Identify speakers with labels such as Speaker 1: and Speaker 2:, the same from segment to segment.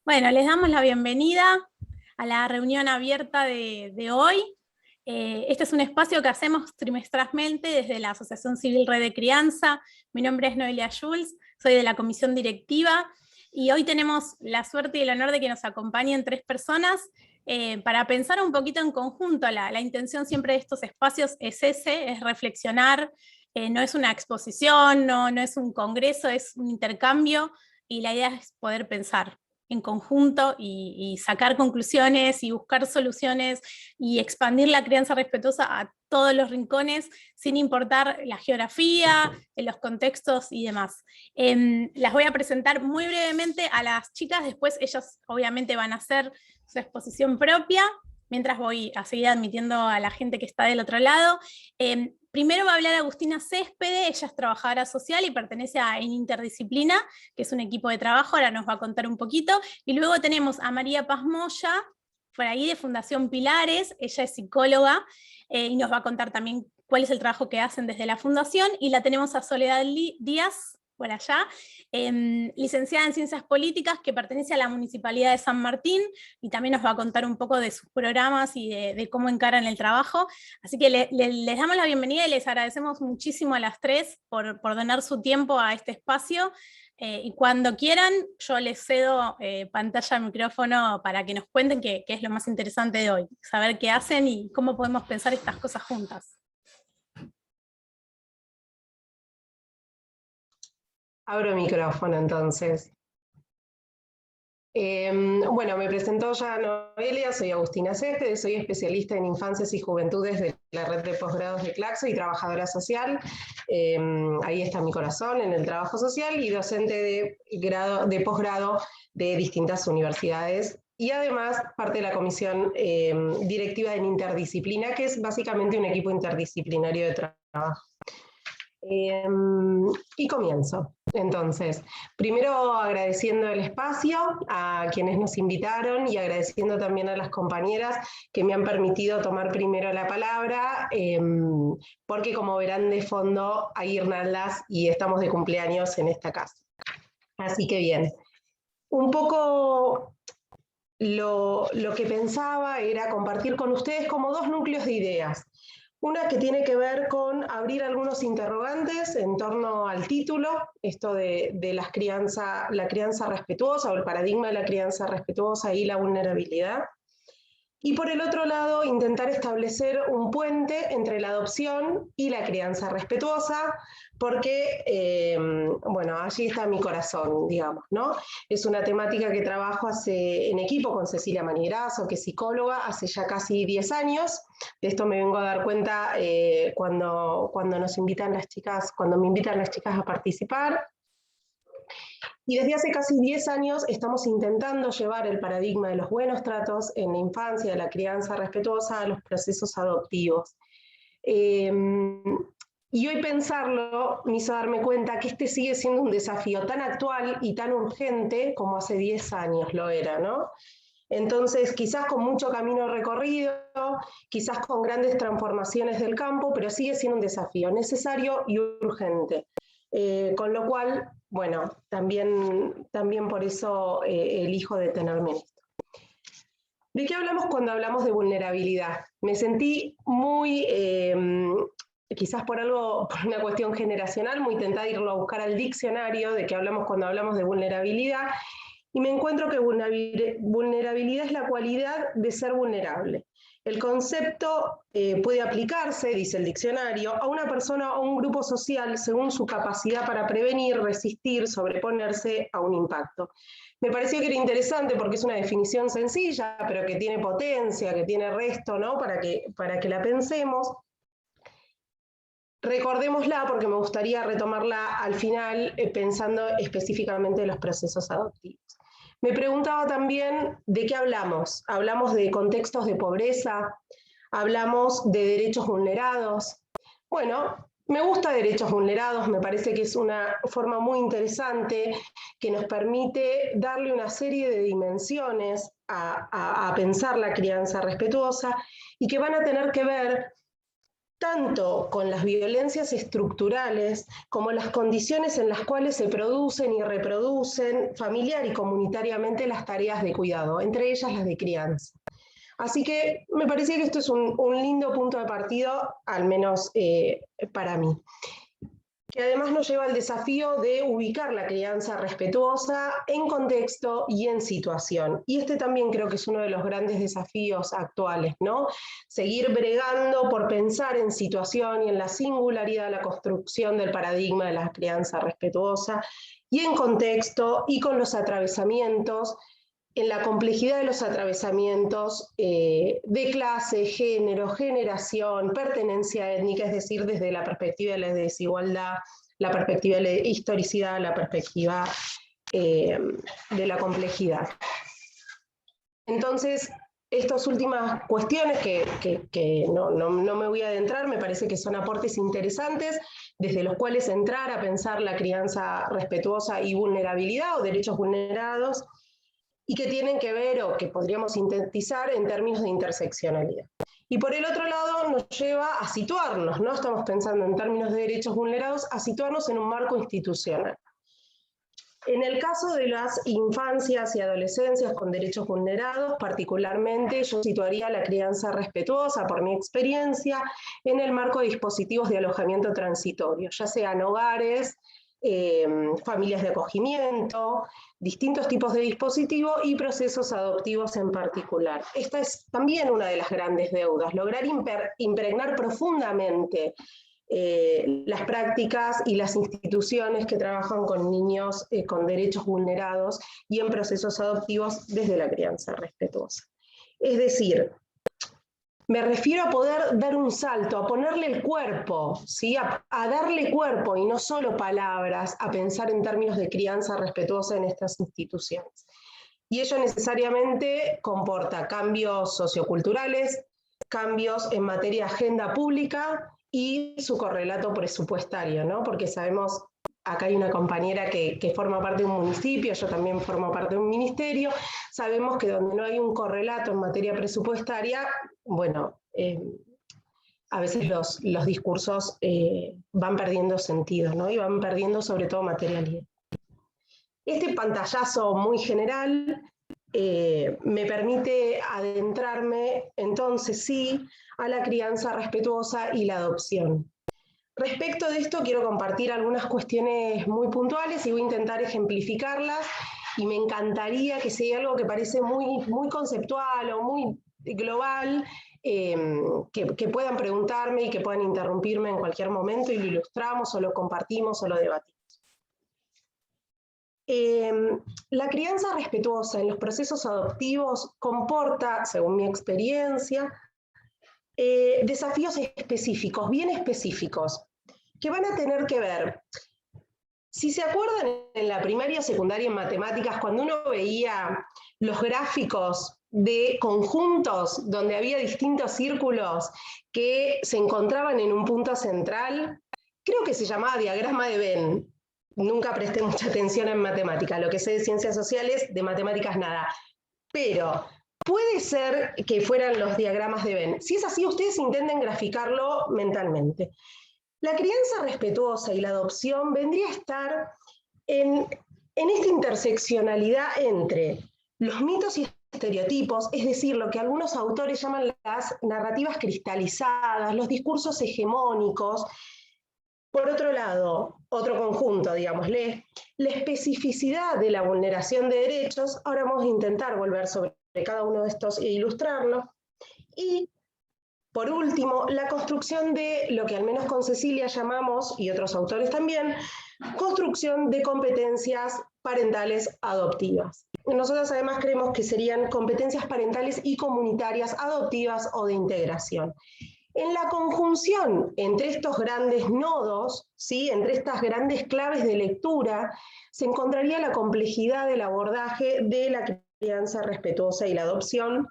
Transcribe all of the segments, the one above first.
Speaker 1: Bueno, les damos la bienvenida a la reunión abierta de hoy. Este es un espacio que hacemos trimestralmente desde la Asociación Civil Red de Crianza. Mi nombre es Noelia Jules, soy de la comisión directiva, y hoy tenemos la suerte y el honor de que nos acompañen 3 personas para pensar un poquito en conjunto. La intención siempre de estos espacios es reflexionar. No es una exposición, no es un congreso, es un intercambio, y la idea es poder pensar en conjunto y sacar conclusiones y buscar soluciones y expandir la crianza respetuosa a todos los rincones, sin importar la geografía, los contextos y demás. Las voy a presentar muy brevemente a las chicas, después ellas obviamente van a hacer su exposición propia, mientras voy a seguir admitiendo a la gente que está del otro lado. Primero va a hablar Agustina Céspede, ella es trabajadora social y pertenece a Interdisciplina, que es un equipo de trabajo, ahora nos va a contar un poquito. Y luego tenemos a María Paz Moya, por ahí de Fundación Pilares, ella es psicóloga, y nos va a contar también cuál es el trabajo que hacen desde la fundación. Y la tenemos a Soledad Díaz, por allá, licenciada en Ciencias Políticas, que pertenece a la Municipalidad de San Martín, y también nos va a contar un poco de sus programas y de cómo encaran el trabajo. Así que les damos la bienvenida y les agradecemos muchísimo a las 3 por donar su tiempo a este espacio. Y cuando quieran, yo les cedo pantalla, micrófono, para que nos cuenten qué es lo más interesante de hoy, saber qué hacen y cómo podemos pensar estas cosas juntas.
Speaker 2: Abro micrófono entonces. Bueno, me presentó ya Noelia, soy Agustina Céspede, soy especialista en infancias y juventudes de la red de posgrados de Claxo y trabajadora social. Ahí está mi corazón, en el trabajo social, y docente de posgrado de distintas universidades. Y además parte de la comisión directiva en Interdisciplina, que es básicamente un equipo interdisciplinario de trabajo. Y comienzo. Entonces, primero agradeciendo el espacio a quienes nos invitaron y agradeciendo también a las compañeras que me han permitido tomar primero la palabra, porque como verán de fondo hay guirnaldas y estamos de cumpleaños en esta casa. Así que bien, un poco lo que pensaba era compartir con ustedes como 2 núcleos de ideas. Una que tiene que ver con abrir algunos interrogantes en torno al título, esto de la crianza respetuosa, o el paradigma de la crianza respetuosa y la vulnerabilidad. Y por el otro lado, intentar establecer un puente entre la adopción y la crianza respetuosa, porque, bueno, allí está mi corazón, digamos, ¿no? Es una temática que trabajo en equipo con Cecilia Manierazo, que es psicóloga, hace ya casi 10 años. De esto me vengo a dar cuenta cuando nos invitan las chicas, cuando me invitan las chicas a participar. Y desde hace casi 10 años estamos intentando llevar el paradigma de los buenos tratos en la infancia, de la crianza respetuosa, a los procesos adoptivos. Y hoy pensarlo me hizo darme cuenta que este sigue siendo un desafío tan actual y tan urgente como hace 10 años lo era, ¿no? Entonces, quizás con mucho camino recorrido, quizás con grandes transformaciones del campo, pero sigue siendo un desafío necesario y urgente. Con lo cual, bueno, también por eso elijo detenerme en esto. ¿De qué hablamos cuando hablamos de vulnerabilidad? Me sentí muy, quizás por una cuestión generacional, muy tentada a irlo a buscar al diccionario de qué hablamos cuando hablamos de vulnerabilidad, y me encuentro que vulnerabilidad es la cualidad de ser vulnerable. El concepto puede aplicarse, dice el diccionario, a una persona o un grupo social según su capacidad para prevenir, resistir, sobreponerse a un impacto. Me pareció que era interesante porque es una definición sencilla, pero que tiene potencia, que tiene resto, ¿no? Para que la pensemos. Recordémosla porque me gustaría retomarla al final pensando específicamente en los procesos adoptivos. Me preguntaba también de qué hablamos. Hablamos de contextos de pobreza, hablamos de derechos vulnerados. Bueno, me gusta derechos vulnerados, me parece que es una forma muy interesante que nos permite darle una serie de dimensiones a pensar la crianza respetuosa y que van a tener que ver tanto con las violencias estructurales como las condiciones en las cuales se producen y reproducen familiar y comunitariamente las tareas de cuidado, entre ellas las de crianza. Así que me parecía que esto es un lindo punto de partida, al menos para mí, que además nos lleva al desafío de ubicar la crianza respetuosa en contexto y en situación. Y este también creo que es uno de los grandes desafíos actuales, ¿no? Seguir bregando por pensar en situación y en la singularidad de la construcción del paradigma de la crianza respetuosa, y en contexto y con los atravesamientos, en la complejidad de los atravesamientos de clase, género, generación, pertenencia étnica, es decir, desde la perspectiva de la desigualdad, la perspectiva de la historicidad, la perspectiva de la complejidad. Entonces, estas últimas cuestiones que no me voy a adentrar, me parece que son aportes interesantes, desde los cuales entrar a pensar la crianza respetuosa y vulnerabilidad o derechos vulnerados, y que tienen que ver, o que podríamos sintetizar en términos de interseccionalidad. Y por el otro lado nos lleva a situarnos, ¿no? Estamos pensando en términos de derechos vulnerados, a situarnos en un marco institucional. En el caso de las infancias y adolescencias con derechos vulnerados, particularmente yo situaría la crianza respetuosa, por mi experiencia, en el marco de dispositivos de alojamiento transitorio, ya sean hogares, familias de acogimiento, distintos tipos de dispositivos y procesos adoptivos en particular. Esta es también una de las grandes deudas, lograr impregnar profundamente las prácticas y las instituciones que trabajan con niños con derechos vulnerados y en procesos adoptivos desde la crianza respetuosa. Es decir, me refiero a poder dar un salto, a ponerle el cuerpo, ¿sí? a darle cuerpo y no solo palabras, a pensar en términos de crianza respetuosa en estas instituciones. Y ello necesariamente comporta cambios socioculturales, cambios en materia de agenda pública y su correlato presupuestario, ¿no? Porque sabemos, acá hay una compañera que forma parte de un municipio, yo también formo parte de un ministerio, sabemos que donde no hay un correlato en materia presupuestaria, bueno, a veces los discursos van perdiendo sentido, ¿no? Y van perdiendo sobre todo materialidad. Este pantallazo muy general me permite adentrarme, entonces sí, a la crianza respetuosa y la adopción. Respecto de esto quiero compartir algunas cuestiones muy puntuales y voy a intentar ejemplificarlas, y me encantaría que sea algo que parece muy conceptual o muy global, que puedan preguntarme y que puedan interrumpirme en cualquier momento y lo ilustramos o lo compartimos o lo debatimos. La crianza respetuosa en los procesos adoptivos comporta, según mi experiencia, desafíos específicos, bien específicos, que van a tener que ver. Si se acuerdan en la primaria o secundaria en matemáticas, cuando uno veía los gráficos de conjuntos donde había distintos círculos que se encontraban en un punto central, creo que se llamaba diagrama de Venn. Nunca presté mucha atención en matemática, lo que sé de ciencias sociales, de matemáticas nada. Pero puede ser que fueran los diagramas de Venn. Si es así, ustedes intenten graficarlo mentalmente. La crianza respetuosa y la adopción vendría a estar en esta interseccionalidad entre los mitos y estereotipos, es decir, lo que algunos autores llaman las narrativas cristalizadas, los discursos hegemónicos. Por otro lado, otro conjunto, digámosle, la especificidad de la vulneración de derechos. Ahora vamos a intentar volver sobre cada uno de estos e ilustrarlo. Y, por último, la construcción de lo que al menos con Cecilia llamamos, y otros autores también, construcción de competencias parentales adoptivas. Nosotros además creemos que serían competencias parentales y comunitarias adoptivas o de integración. En la conjunción entre estos grandes nodos, ¿sí? Entre estas grandes claves de lectura, se encontraría la complejidad del abordaje de la crianza respetuosa y la adopción.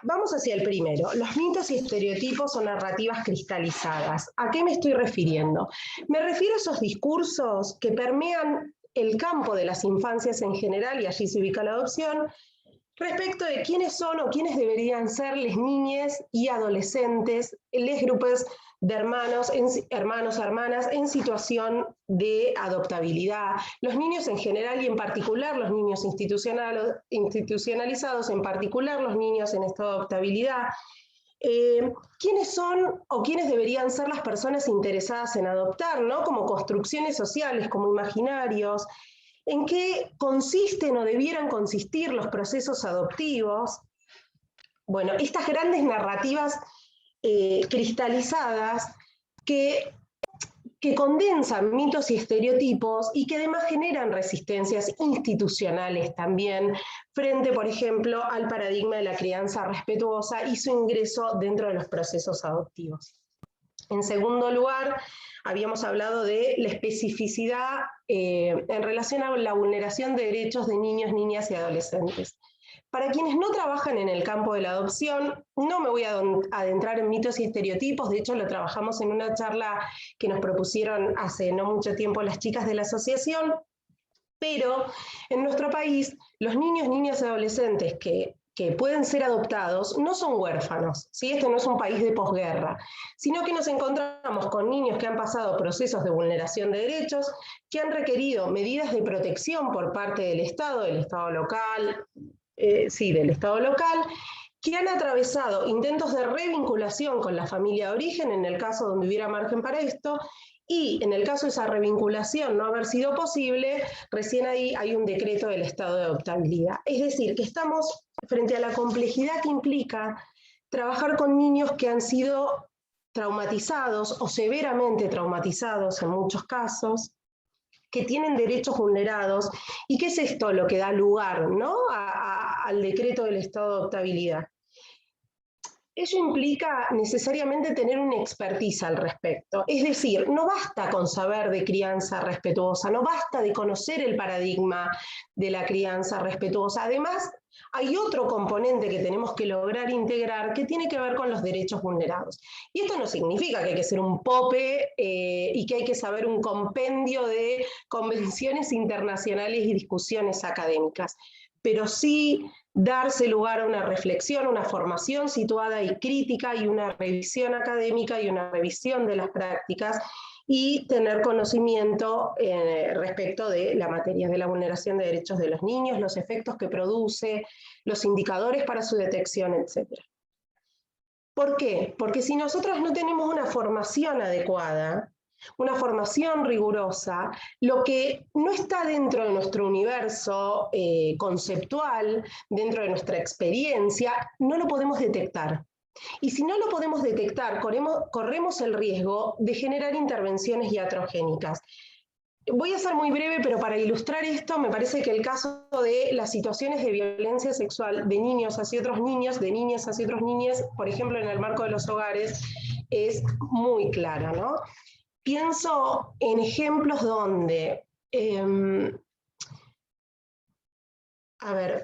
Speaker 2: Vamos hacia el primero, los mitos y estereotipos o narrativas cristalizadas. ¿A qué me estoy refiriendo? Me refiero a esos discursos que permean el campo de las infancias en general, y allí se ubica la adopción, respecto de quiénes son o quiénes deberían ser las niñas y adolescentes, les grupos de hermanos, hermanas en situación de adoptabilidad, los niños en general y en particular los niños institucionalizados, en particular los niños en estado de adoptabilidad. ¿Quiénes son o quiénes deberían ser las personas interesadas en adoptar, ¿no? Como construcciones sociales, como imaginarios? ¿En qué consisten o debieran consistir los procesos adoptivos? Bueno, estas grandes narrativas cristalizadas que condensan mitos y estereotipos y que además generan resistencias institucionales también frente, por ejemplo, al paradigma de la crianza respetuosa y su ingreso dentro de los procesos adoptivos. En segundo lugar, habíamos hablado de la especificidad en relación a la vulneración de derechos de niños, niñas y adolescentes. Para quienes no trabajan en el campo de la adopción, no me voy a adentrar en mitos y estereotipos, de hecho lo trabajamos en una charla que nos propusieron hace no mucho tiempo las chicas de la asociación, pero en nuestro país los niños, niñas y adolescentes que pueden ser adoptados no son huérfanos, ¿sí? Este no es un país de posguerra, sino que nos encontramos con niños que han pasado procesos de vulneración de derechos, que han requerido medidas de protección por parte del Estado local, del Estado local, que han atravesado intentos de revinculación con la familia de origen, en el caso donde hubiera margen para esto, y en el caso de esa revinculación no haber sido posible, recién ahí hay un decreto del estado de adoptabilidad. Es decir, que estamos frente a la complejidad que implica trabajar con niños que han sido traumatizados o severamente traumatizados en muchos casos, que tienen derechos vulnerados, y qué es esto lo que da lugar, ¿no? al decreto del estado de adoptabilidad. Ello implica necesariamente tener una expertise al respecto. Es decir, no basta con saber de crianza respetuosa, no basta de conocer el paradigma de la crianza respetuosa. Además, hay otro componente que tenemos que lograr integrar que tiene que ver con los derechos vulnerados. Y esto no significa que hay que ser un pope y que hay que saber un compendio de convenciones internacionales y discusiones académicas, pero sí darse lugar a una reflexión, una formación situada y crítica, y una revisión académica y una revisión de las prácticas, y tener conocimiento respecto de la materia de la vulneración de derechos de los niños, los efectos que produce, los indicadores para su detección, etc. ¿Por qué? Porque si nosotros no tenemos una formación adecuada, una formación rigurosa, lo que no está dentro de nuestro universo conceptual, dentro de nuestra experiencia, no lo podemos detectar. Y si no lo podemos detectar, corremos el riesgo de generar intervenciones iatrogénicas. Voy a ser muy breve, pero para ilustrar esto, me parece que el caso de las situaciones de violencia sexual de niños hacia otros niños, de niñas hacia otros niños, por ejemplo, en el marco de los hogares, es muy clara, ¿no? Pienso en ejemplos donde,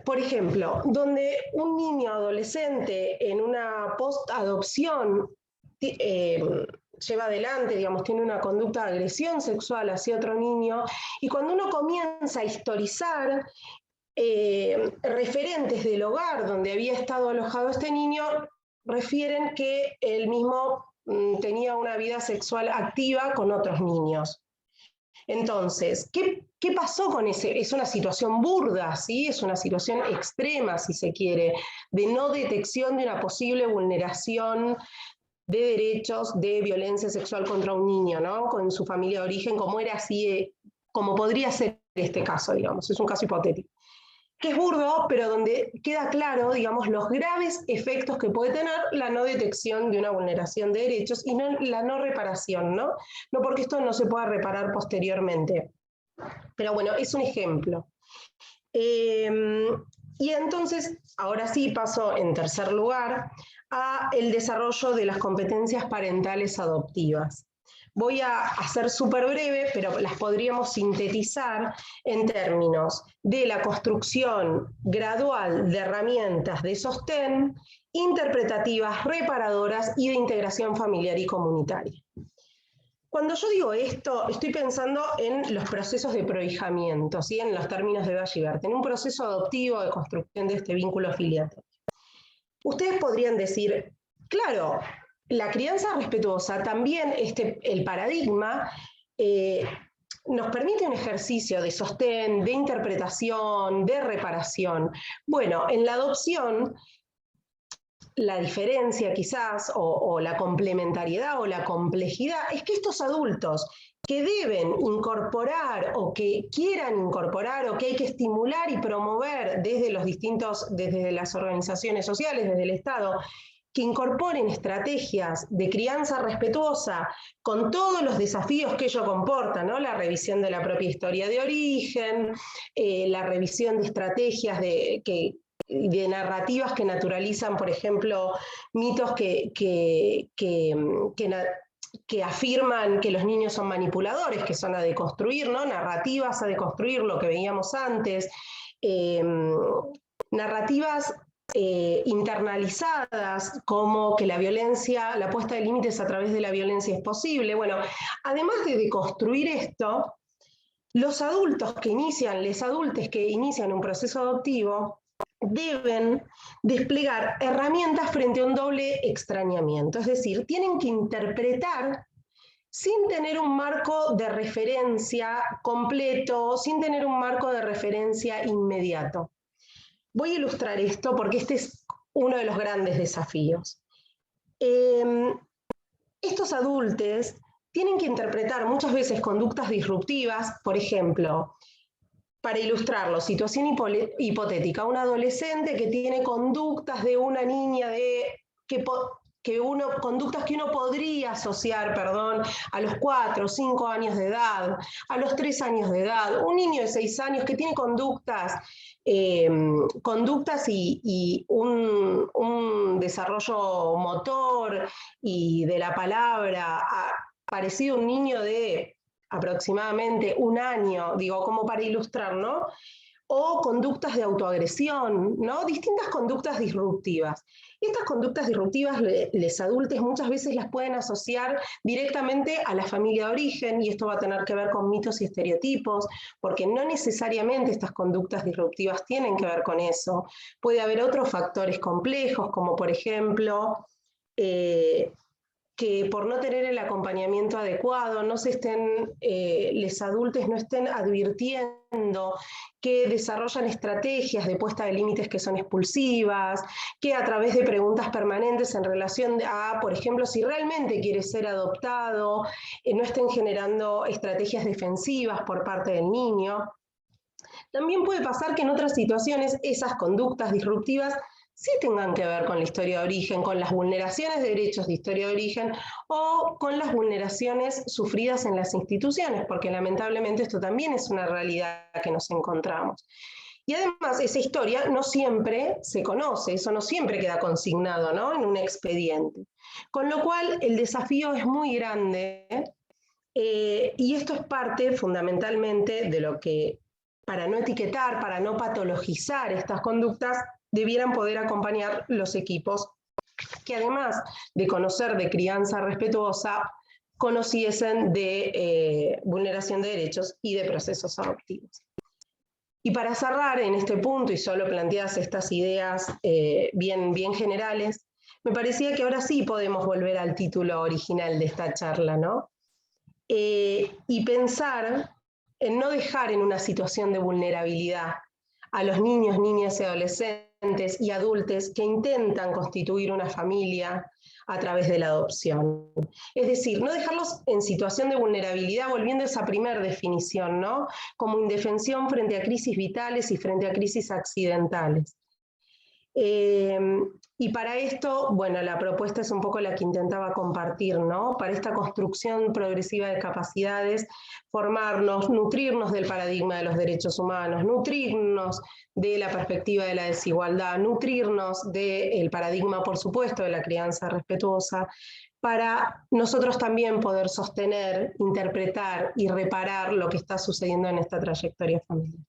Speaker 2: por ejemplo, donde un niño adolescente en una post-adopción lleva adelante, digamos, tiene una conducta de agresión sexual hacia otro niño, y cuando uno comienza a historizar referentes del hogar donde había estado alojado este niño, refieren que él mismo tenía una vida sexual activa con otros niños. Entonces, ¿qué pasó con ese? Es una situación burda, ¿sí? Es una situación extrema, si se quiere, de no detección de una posible vulneración de derechos de violencia sexual contra un niño, ¿no? Con su familia de origen, como era así, como podría ser este caso, digamos, es un caso hipotético. Que es burdo, pero donde queda claro, digamos, los graves efectos que puede tener la no detección de una vulneración de derechos y la no reparación, ¿no? No porque esto no se pueda reparar posteriormente. Pero bueno, es un ejemplo. Y entonces, ahora sí paso en tercer lugar a el desarrollo de las competencias parentales adoptivas. Voy a hacer súper breve, pero las podríamos sintetizar en términos de la construcción gradual de herramientas de sostén, interpretativas, reparadoras y de integración familiar y comunitaria. Cuando yo digo esto, estoy pensando en los procesos de prohijamiento, ¿sí? En los términos de Ballivert, en un proceso adoptivo de construcción de este vínculo filiatorio. Ustedes podrían decir, claro, la crianza respetuosa, también el paradigma nos permite un ejercicio de sostén, de interpretación, de reparación. Bueno, en la adopción, la diferencia quizás, o la complementariedad o la complejidad, es que estos adultos que deben incorporar o que quieran incorporar o que hay que estimular y promover desde desde las organizaciones sociales, desde el Estado, que incorporen estrategias de crianza respetuosa con todos los desafíos que ello comporta, ¿no? La revisión de la propia historia de origen, la revisión de estrategias de narrativas que naturalizan, por ejemplo, mitos que afirman que los niños son manipuladores, que son a deconstruir, ¿no? Narrativas a deconstruir, lo que veíamos antes, narrativas internalizadas, como que la violencia, la puesta de límites a través de la violencia es posible. Bueno, además de deconstruir esto, los adultos les adultes que inician un proceso adoptivo deben desplegar herramientas frente a un doble extrañamiento, es decir, tienen que interpretar sin tener un marco de referencia completo, sin tener un marco de referencia inmediato. Voy a ilustrar esto porque este es uno de los grandes desafíos. Estos adultos tienen que interpretar muchas veces conductas disruptivas, por ejemplo, para ilustrarlo, situación hipotética, un adolescente que tiene conductas de una niña conductas que uno podría asociar, a los 4 o 5 años de edad, a los 3 años de edad, un niño de 6 años que tiene conductas y un desarrollo motor y de la palabra parecido a un niño de aproximadamente 1 año, digo, como para ilustrar, ¿no? O conductas de autoagresión, ¿no? Distintas conductas disruptivas. Estas conductas disruptivas, los adultos muchas veces las pueden asociar directamente a la familia de origen, y esto va a tener que ver con mitos y estereotipos, porque no necesariamente estas conductas disruptivas tienen que ver con eso. Puede haber otros factores complejos, como por ejemplo, que por no tener el acompañamiento adecuado, los adultos no estén advirtiendo que desarrollan estrategias de puesta de límites que son expulsivas, que a través de preguntas permanentes en relación a, por ejemplo, si realmente quiere ser adoptado, no estén generando estrategias defensivas por parte del niño. También puede pasar que en otras situaciones esas conductas disruptivas sí tengan que ver con la historia de origen, con las vulneraciones de derechos de historia de origen o con las vulneraciones sufridas en las instituciones, porque lamentablemente esto también es una realidad que nos encontramos. Y además esa historia no siempre se conoce, eso no siempre queda consignado, ¿no? En un expediente. Con lo cual el desafío es muy grande y esto es parte fundamentalmente de lo que, para no etiquetar, para no patologizar estas conductas, debieran poder acompañar los equipos que, además de conocer de crianza respetuosa, conociesen de vulneración de derechos y de procesos adoptivos. Y para cerrar en este punto, y solo planteadas estas ideas bien generales, me parecía que ahora sí podemos volver al título original de esta charla, ¿no? Y pensar en no dejar en una situación de vulnerabilidad a los niños, niñas y adolescentes y adultos que intentan constituir una familia a través de la adopción. Es decir, no dejarlos en situación de vulnerabilidad, volviendo a esa primera definición, ¿no? Como indefensión frente a crisis vitales y frente a crisis accidentales. Y para esto, bueno, la propuesta es un poco la que intentaba compartir, ¿no? Para esta construcción progresiva de capacidades, formarnos, nutrirnos del paradigma de los derechos humanos, nutrirnos de la perspectiva de la desigualdad, nutrirnos del paradigma, por supuesto, de la crianza respetuosa, para nosotros también poder sostener, interpretar y reparar lo que está sucediendo en esta trayectoria familiar.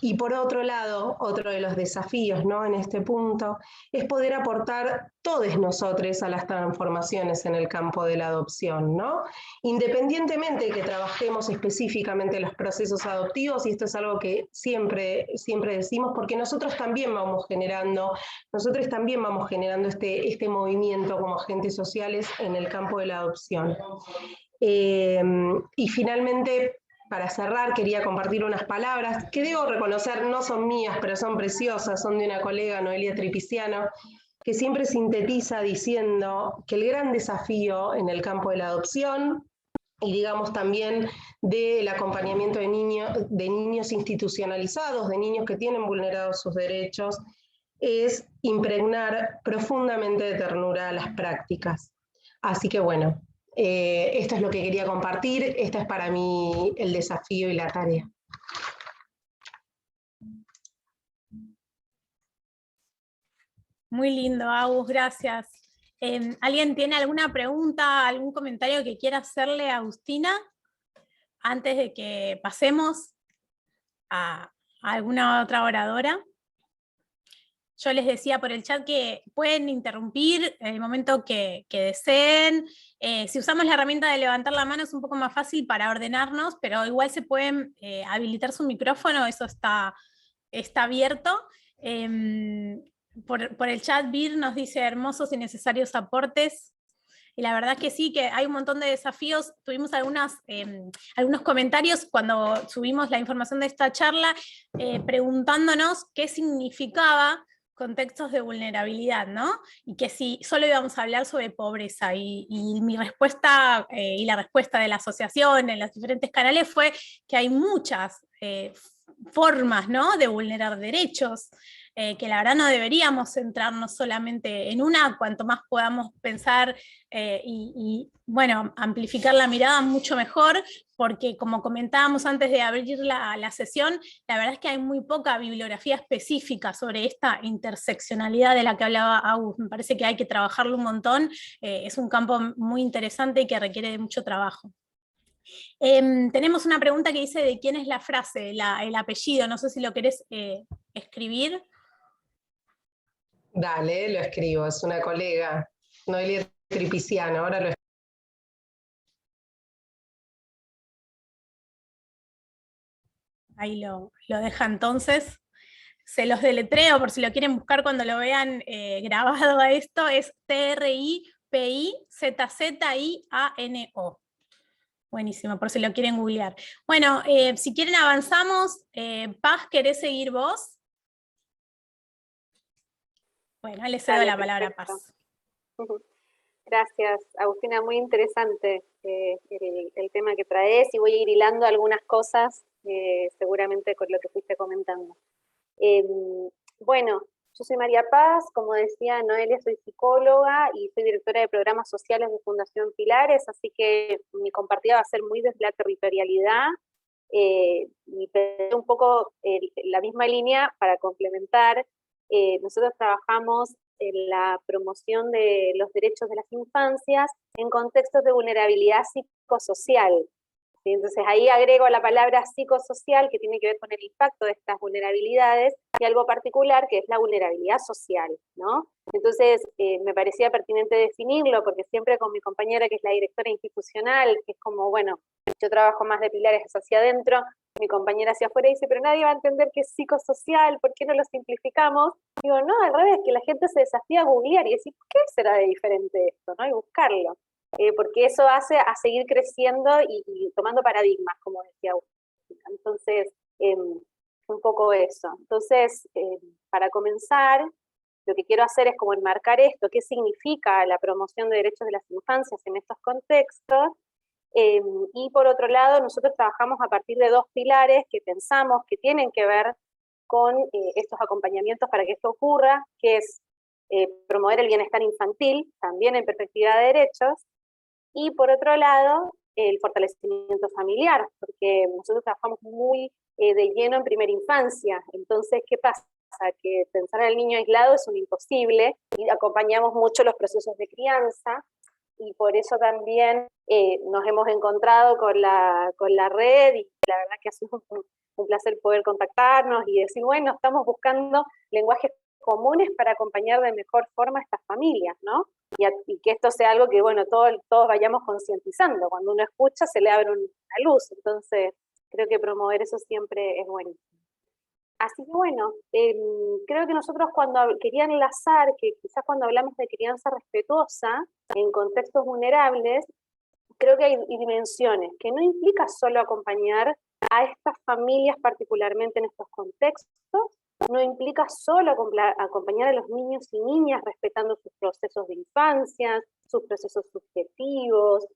Speaker 2: Y por otro lado, otro de los desafíos, ¿no?, en este punto, es poder aportar todos nosotros a las transformaciones en el campo de la adopción, ¿no? Independientemente de que trabajemos específicamente los procesos adoptivos, y esto es algo que siempre decimos, porque nosotros también vamos generando este movimiento como agentes sociales en el campo de la adopción. Y finalmente, para cerrar, quería compartir unas palabras que debo reconocer no son mías, pero son preciosas, son de una colega, Noelia Tripiciano, que siempre sintetiza diciendo que el gran desafío en el campo de la adopción y digamos también del acompañamiento de niños institucionalizados, de niños que tienen vulnerados sus derechos, es impregnar profundamente de ternura a las prácticas. Así que bueno, esto es lo que quería compartir, este es para mí el desafío y la tarea.
Speaker 1: Muy lindo, Agus, gracias. ¿Alguien tiene alguna pregunta, algún comentario que quiera hacerle a Agustina antes de que pasemos a alguna otra oradora? Yo les decía por el chat que pueden interrumpir en el momento que deseen. Si usamos la herramienta de levantar la mano es un poco más fácil para ordenarnos, pero igual se pueden habilitar su micrófono, eso está abierto. Por el chat, Vir nos dice hermosos y necesarios aportes. Y la verdad que sí, que hay un montón de desafíos. Tuvimos algunos comentarios cuando subimos la información de esta charla, preguntándonos qué significaba contextos de vulnerabilidad, ¿no? Y que si solo íbamos a hablar sobre pobreza. Y mi respuesta, y la respuesta de la asociación en los diferentes canales fue que hay muchas formas, ¿no?, de vulnerar derechos, que la verdad no deberíamos centrarnos solamente en una, cuanto más podamos pensar bueno, amplificar la mirada mucho mejor, porque como comentábamos antes de abrir la sesión, la verdad es que hay muy poca bibliografía específica sobre esta interseccionalidad de la que hablaba Agus. Me parece que hay que trabajarlo un montón, es un campo muy interesante y que requiere de mucho trabajo. Tenemos una pregunta que dice de quién es la frase, el apellido, no sé si lo querés escribir.
Speaker 2: Dale, lo escribo, es una colega, Noelia Tripiciano, ahora lo escribo.
Speaker 1: Ahí lo deja entonces. Se los deletreo por si lo quieren buscar cuando lo vean grabado a esto, es TRIPIZZIANO. Buenísimo, por si lo quieren googlear. Bueno, si quieren avanzamos. Paz, ¿querés seguir vos? Bueno, le cedo la palabra a Paz.
Speaker 3: Gracias, Agustina, muy interesante el tema que traes, y voy a ir hilando algunas cosas seguramente con lo que fuiste comentando. Bueno, yo soy María Paz, como decía Noelia, soy psicóloga y soy directora de programas sociales de Fundación Pilares, así que mi compartida va a ser muy desde la territorialidad, y un poco la misma línea para complementar. Nosotros trabajamos en la promoción de los derechos de las infancias en contextos de vulnerabilidad psicosocial. ¿Sí? Entonces ahí agrego la palabra psicosocial, que tiene que ver con el impacto de estas vulnerabilidades, y algo particular que es la vulnerabilidad social, ¿no? Entonces me parecía pertinente definirlo, porque siempre con mi compañera, que es la directora institucional, que es como, bueno, yo trabajo más de pilares hacia adentro, mi compañera hacia afuera dice, pero nadie va a entender qué es psicosocial, ¿por qué no lo simplificamos? Digo, no, al revés, que la gente se desafía a googlear y decir, ¿qué será de diferente esto? ¿No? Y buscarlo. Porque eso hace a seguir creciendo y tomando paradigmas, como decía Agustina. Entonces, un poco eso. Entonces, para comenzar, lo que quiero hacer es como enmarcar esto, qué significa la promoción de derechos de las infancias en estos contextos, y por otro lado, nosotros trabajamos a partir de dos pilares que pensamos que tienen que ver con estos acompañamientos para que esto ocurra, que es promover el bienestar infantil, también en perspectiva de derechos, y por otro lado, el fortalecimiento familiar, porque nosotros trabajamos muy de lleno en primera infancia. Entonces, ¿qué pasa? Que pensar en el niño aislado es un imposible, y acompañamos mucho los procesos de crianza, y por eso también nos hemos encontrado con la red, y la verdad que ha sido un placer poder contactarnos y decir, bueno, estamos buscando lenguajes comunes para acompañar de mejor forma a estas familias, ¿no? Y que esto sea algo que, bueno, todos vayamos concientizando. Cuando uno escucha se le abre una luz, entonces creo que promover eso siempre es buenísimo. Así que bueno, creo que nosotros quería enlazar, que quizás cuando hablamos de crianza respetuosa en contextos vulnerables, creo que hay dimensiones que no implica solo acompañar a estas familias particularmente en estos contextos, no implica solo acompañar a los niños y niñas respetando sus procesos de infancia, sus procesos subjetivos,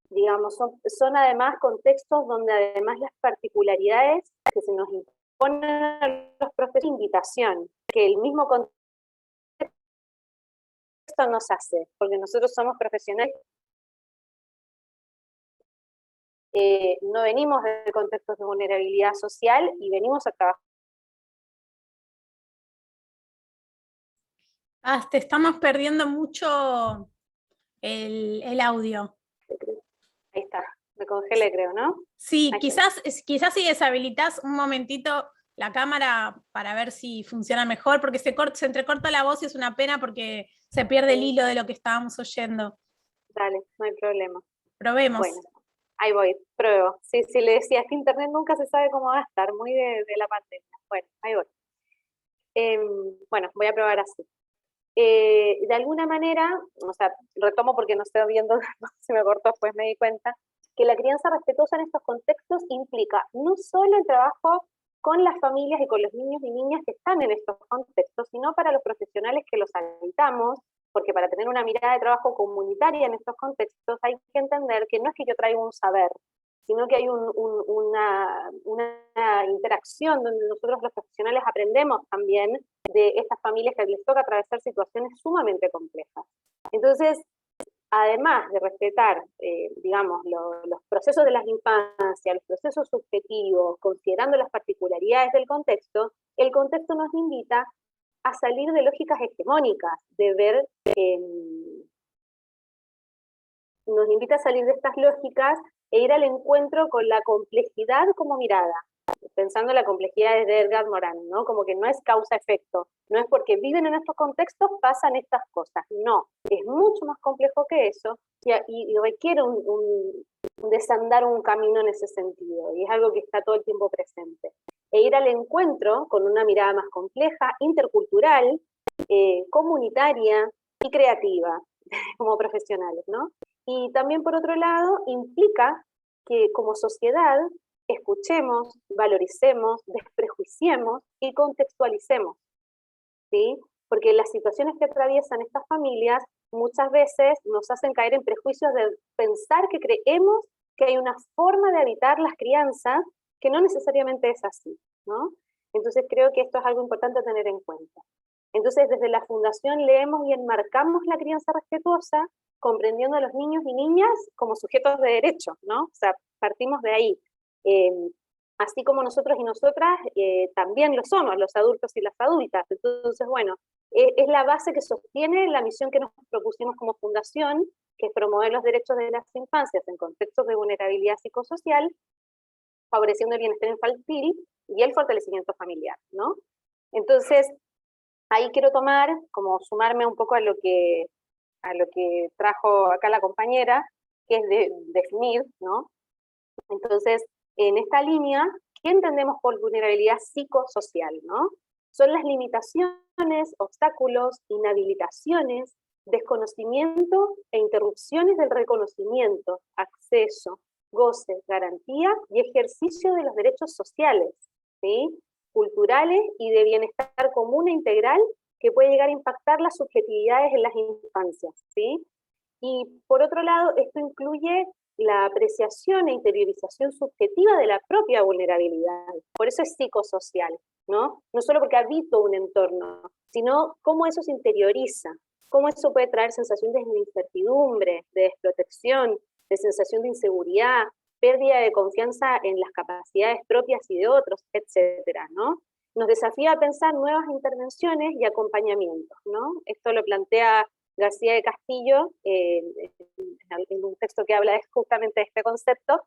Speaker 3: digamos, son además contextos donde además las particularidades que se nos imponen a los profesores, invitación, que el mismo contexto nos hace, porque nosotros somos profesionales, no venimos de contextos de vulnerabilidad social y venimos a trabajar.
Speaker 1: Te estamos perdiendo mucho el audio.
Speaker 3: Ahí está, me congelé creo, ¿no?
Speaker 1: Sí, quizás si deshabilitas un momentito la cámara para ver si funciona mejor, porque se entrecorta la voz y es una pena porque se pierde el hilo de lo que estábamos oyendo.
Speaker 3: Dale, no hay problema.
Speaker 1: Probemos.
Speaker 3: Bueno, ahí voy, pruebo. Sí, le decía, que internet nunca se sabe cómo va a estar, muy de la pandemia. Bueno, ahí voy. Bueno, voy a probar así. De alguna manera, o sea, retomo porque no estoy viendo, si me cortó después me di cuenta, que la crianza respetuosa en estos contextos implica no solo el trabajo con las familias y con los niños y niñas que están en estos contextos, sino para los profesionales que los habitamos, porque para tener una mirada de trabajo comunitaria en estos contextos hay que entender que no es que yo traigo un saber, sino que hay una interacción donde nosotros los profesionales aprendemos también de estas familias que les toca atravesar situaciones sumamente complejas. Entonces, además de respetar, digamos, los procesos de las infancias, los procesos subjetivos, considerando las particularidades del contexto, el contexto nos invita a salir de lógicas hegemónicas, de ver, nos invita a salir de estas lógicas e ir al encuentro con la complejidad como mirada, pensando en la complejidad desde Edgar Morin, ¿no? Como que no es causa-efecto, no es porque viven en estos contextos pasan estas cosas, no, es mucho más complejo que eso y requiere un desandar un camino en ese sentido, y es algo que está todo el tiempo presente. E ir al encuentro con una mirada más compleja, intercultural, comunitaria y creativa, como profesionales, ¿no? Y también, por otro lado, implica que como sociedad escuchemos, valoricemos, desprejuiciemos y contextualicemos, ¿sí? Porque las situaciones que atraviesan estas familias muchas veces nos hacen caer en prejuicios de pensar que creemos que hay una forma de habitar las crianzas que no necesariamente es así, ¿no? Entonces creo que esto es algo importante a tener en cuenta. Entonces desde la Fundación leemos y enmarcamos la crianza respetuosa, comprendiendo a los niños y niñas como sujetos de derecho, ¿no? O sea, partimos de ahí. Así como nosotros y nosotras también lo somos, los adultos y las adultas. Entonces, bueno, es la base que sostiene la misión que nos propusimos como fundación, que es promover los derechos de las infancias en contextos de vulnerabilidad psicosocial, favoreciendo el bienestar infantil y el fortalecimiento familiar, ¿no? Entonces, ahí quiero como sumarme un poco a lo que trajo acá la compañera, que es de definir, ¿no? Entonces, en esta línea, ¿qué entendemos por vulnerabilidad psicosocial, no? Son las limitaciones, obstáculos, inhabilitaciones, desconocimiento e interrupciones del reconocimiento, acceso, goce, garantía y ejercicio de los derechos sociales, ¿sí? Culturales y de bienestar común e integral que puede llegar a impactar las subjetividades en las infancias, ¿sí? Y por otro lado, esto incluye la apreciación e interiorización subjetiva de la propia vulnerabilidad. Por eso es psicosocial, ¿no? No solo porque habito un entorno, sino cómo eso se interioriza, cómo eso puede traer sensación de incertidumbre, de desprotección, de sensación de inseguridad, pérdida de confianza en las capacidades propias y de otros, etcétera, ¿no? Nos desafía a pensar nuevas intervenciones y acompañamientos, ¿no? Esto lo plantea García de Castillo en un texto que habla justamente de este concepto,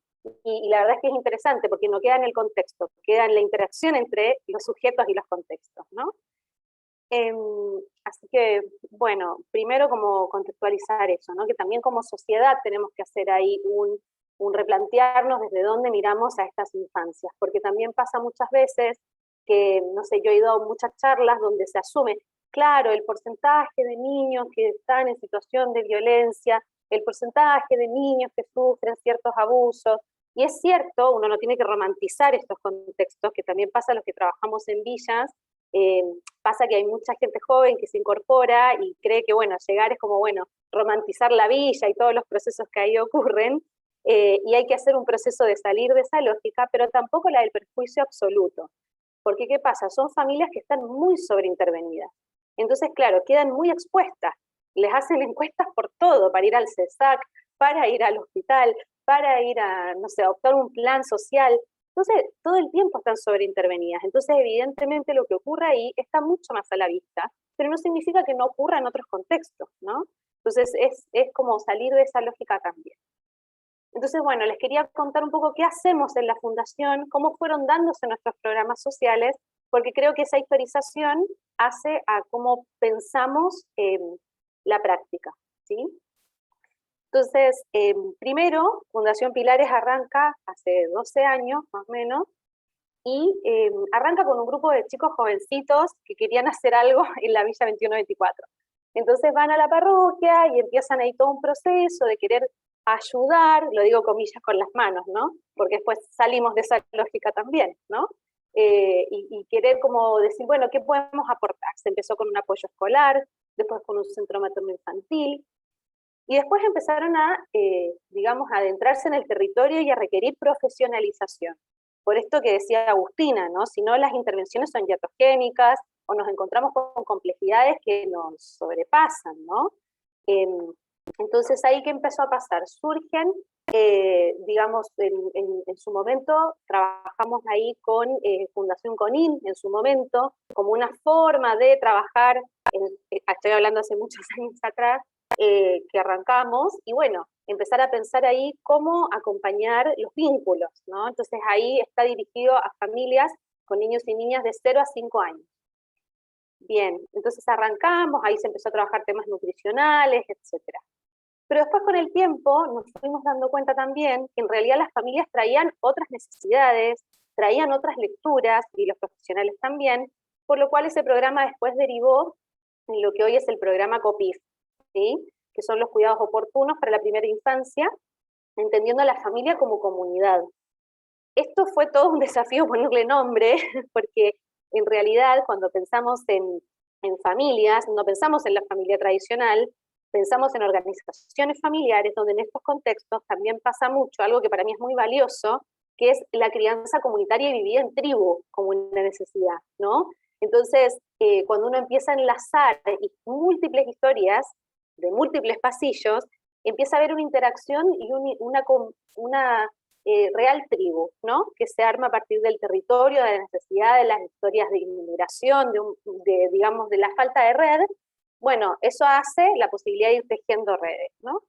Speaker 3: y la verdad es que es interesante porque no queda en el contexto, queda en la interacción entre los sujetos y los contextos, ¿no? Así que, bueno, primero como contextualizar eso, ¿no? Que también como sociedad tenemos que hacer ahí un replantearnos desde dónde miramos a estas infancias, porque también pasa muchas veces que, no sé, yo he ido a muchas charlas donde se asume, claro, el porcentaje de niños que están en situación de violencia, el porcentaje de niños que sufren ciertos abusos, y es cierto, uno no tiene que romantizar estos contextos, que también pasa a los que trabajamos en villas, eh, pasa que hay mucha gente joven que se incorpora y cree que, bueno, llegar es como, bueno, romantizar la villa y todos los procesos que ahí ocurren, y hay que hacer un proceso de salir de esa lógica, pero tampoco la del perjuicio absoluto. Porque, ¿qué pasa? Son familias que están muy sobreintervenidas. Entonces, claro, quedan muy expuestas. Les hacen encuestas por todo, para ir al CESAC, para ir al hospital, para ir a, no sé, adoptar un plan social. Entonces, todo el tiempo están sobreintervenidas. Entonces, evidentemente, lo que ocurre ahí está mucho más a la vista, pero no significa que no ocurra en otros contextos, ¿no? Entonces, es como salir de esa lógica también. Entonces, bueno, les quería contar un poco qué hacemos en la Fundación, cómo fueron dándose nuestros programas sociales, porque creo que esa historización hace a cómo pensamos la práctica, ¿sí? Entonces, primero, Fundación Pilares arranca hace 12 años, más o menos, y arranca con un grupo de chicos jovencitos que querían hacer algo en la Villa 2124. Entonces van a la parroquia y empiezan ahí todo un proceso de querer ayudar, lo digo comillas con las manos, ¿no? Porque después salimos de esa lógica también, ¿no? Y querer como decir, bueno, ¿qué podemos aportar? Se empezó con un apoyo escolar, después con un centro materno-infantil, y después empezaron a, digamos, a adentrarse en el territorio y a requerir profesionalización. Por esto que decía Agustina, ¿no? Si no, las intervenciones son iatrogénicas o nos encontramos con complejidades que nos sobrepasan, ¿no? Entonces, ahí, ¿qué empezó a pasar? Surgen, digamos, en su momento, trabajamos ahí con Fundación CONIN, en su momento, como una forma de trabajar, estoy hablando hace muchos años atrás, que arrancamos, y bueno, empezar a pensar ahí cómo acompañar los vínculos, ¿no? Entonces ahí está dirigido a familias con niños y niñas de 0 a 5 años. Bien, entonces arrancamos, ahí se empezó a trabajar temas nutricionales, etcétera. Pero después con el tiempo nos fuimos dando cuenta también que en realidad las familias traían otras necesidades, traían otras lecturas, y los profesionales también, por lo cual ese programa después derivó en lo que hoy es el programa COPIF, ¿sí? Que son los cuidados oportunos para la primera infancia, entendiendo a la familia como comunidad. Esto fue todo un desafío ponerle nombre, porque en realidad cuando pensamos en familias, no pensamos en la familia tradicional, pensamos en organizaciones familiares, donde en estos contextos también pasa mucho, algo que para mí es muy valioso, que es la crianza comunitaria y vivida en tribu como una necesidad, ¿no? Entonces, cuando uno empieza a enlazar múltiples historias de múltiples pasillos, empieza a haber una interacción y una real tribu, ¿no? Que se arma a partir del territorio, de la necesidad, de las historias de inmigración, digamos, de la falta de red. Bueno, eso hace la posibilidad de ir tejiendo redes, ¿no?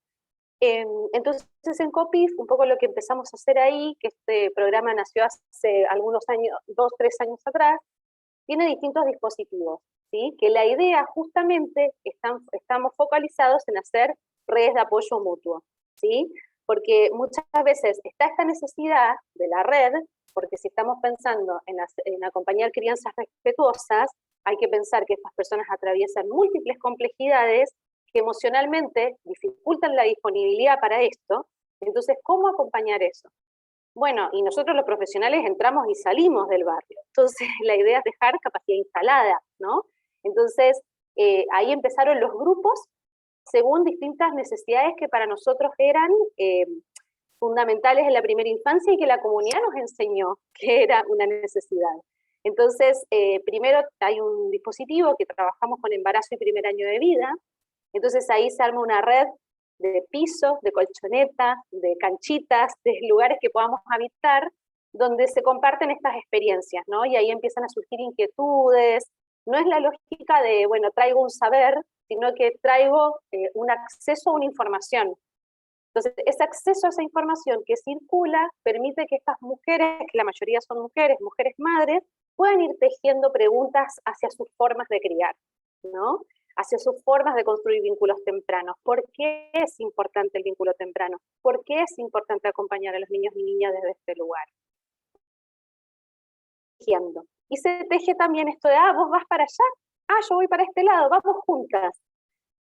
Speaker 3: Entonces en COPIF, un poco lo que empezamos a hacer ahí, que este programa nació hace algunos años, 2, 3 años atrás, tiene distintos dispositivos, ¿sí? Que la idea justamente, estamos focalizados en hacer redes de apoyo mutuo, ¿sí? Porque muchas veces está esta necesidad de la red, porque si estamos pensando en acompañar crianzas respetuosas, hay que pensar que estas personas atraviesan múltiples complejidades que emocionalmente dificultan la disponibilidad para esto. Entonces, ¿cómo acompañar eso? Bueno, y nosotros los profesionales entramos y salimos del barrio. Entonces, la idea es dejar capacidad instalada, ¿no? Entonces, ahí empezaron los grupos según distintas necesidades que para nosotros eran fundamentales en la primera infancia y que la comunidad nos enseñó que era una necesidad. Entonces, primero hay un dispositivo que trabajamos con embarazo y primer año de vida, entonces ahí se arma una red de pisos, de colchonetas, de canchitas, de lugares que podamos habitar, donde se comparten estas experiencias, ¿no? Y ahí empiezan a surgir inquietudes. No es la lógica de, bueno, traigo un saber, sino que traigo un acceso a una información. Entonces, ese acceso a esa información que circula permite que estas mujeres, que la mayoría son mujeres, mujeres madres, puedan ir tejiendo preguntas hacia sus formas de criar, ¿no? Hacia sus formas de construir vínculos tempranos. ¿Por qué es importante el vínculo temprano? ¿Por qué es importante acompañar a los niños y niñas desde este lugar? Y se teje también esto de, vos vas para allá, yo voy para este lado, vamos juntas.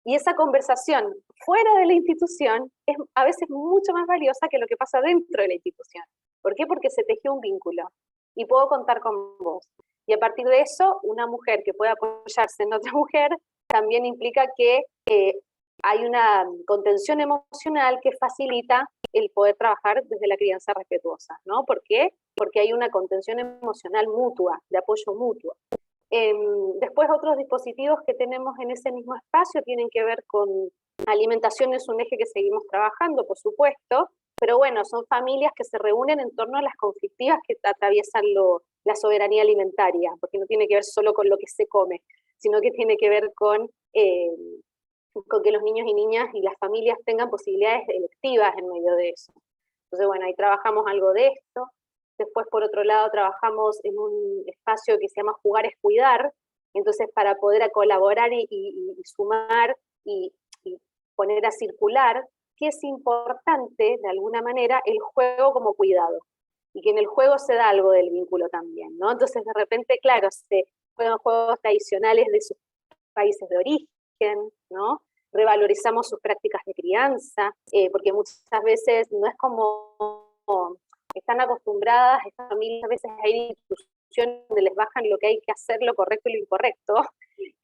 Speaker 3: Y esa conversación fuera de la institución es a veces mucho más valiosa que lo que pasa dentro de la institución. ¿Por qué? Porque se tejió un vínculo y puedo contar con vos. Y a partir de eso, una mujer que pueda apoyarse en otra mujer también implica que hay una contención emocional que facilita el poder trabajar desde la crianza respetuosa, ¿no? ¿Por qué? Porque hay una contención emocional mutua, de apoyo mutuo. Después otros dispositivos que tenemos en ese mismo espacio tienen que ver con alimentación, es un eje que seguimos trabajando, por supuesto, pero bueno, son familias que se reúnen en torno a las conflictivas que atraviesan la soberanía alimentaria, porque no tiene que ver solo con lo que se come, sino que tiene que ver con que los niños y niñas y las familias tengan posibilidades electivas en medio de eso. Entonces, bueno, ahí trabajamos algo de esto. Después, por otro lado, trabajamos en un espacio que se llama Jugar es Cuidar, entonces para poder colaborar y sumar y poner a circular, que es importante, de alguna manera, el juego como cuidado, y que en el juego se da algo del vínculo también, ¿no? Entonces, de repente, claro, se juegan juegos tradicionales de sus países de origen, ¿no? Revalorizamos sus prácticas de crianza, porque muchas veces no es como están acostumbradas estas familias a veces a ir a instituciones donde les bajan lo que hay que hacer, lo correcto y lo incorrecto,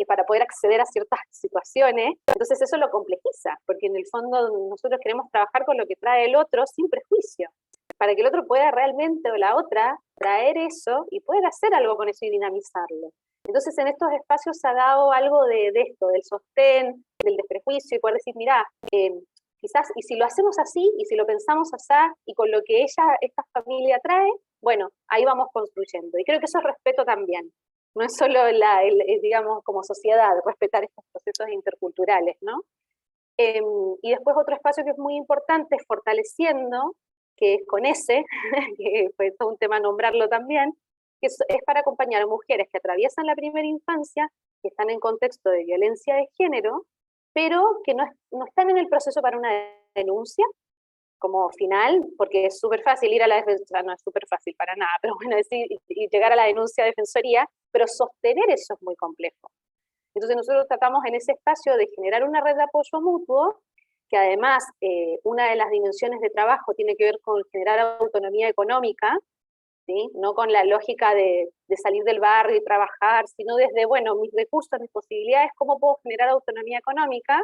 Speaker 3: para poder acceder a ciertas situaciones. Entonces eso lo complejiza, porque en el fondo nosotros queremos trabajar con lo que trae el otro sin prejuicio, para que el otro pueda realmente, o la otra, traer eso y poder hacer algo con eso y dinamizarlo. Entonces en estos espacios se ha dado algo de esto, del sostén, del desprejuicio, y poder decir, mirá, quizás, y si lo hacemos así, y si lo pensamos así, y con lo que esta familia trae, bueno, ahí vamos construyendo. Y creo que eso es respeto también. No es solo, digamos, como sociedad, respetar estos procesos interculturales, ¿no? Y después otro espacio que es muy importante es Fortaleciendo, que es con ese, que fue todo un tema nombrarlo también, que es para acompañar a mujeres que atraviesan la primera infancia, que están en contexto de violencia de género, pero que no están en el proceso para una denuncia como final, porque es súper fácil ir a la defensoría, no es súper fácil para nada, pero bueno, decir, y llegar a la denuncia de defensoría, pero sostener eso es muy complejo. Entonces nosotros tratamos en ese espacio de generar una red de apoyo mutuo, que además una de las dimensiones de trabajo tiene que ver con generar autonomía económica, ¿sí? No con la lógica de salir del barrio y trabajar, sino desde, bueno, mis recursos, mis posibilidades, cómo puedo generar autonomía económica,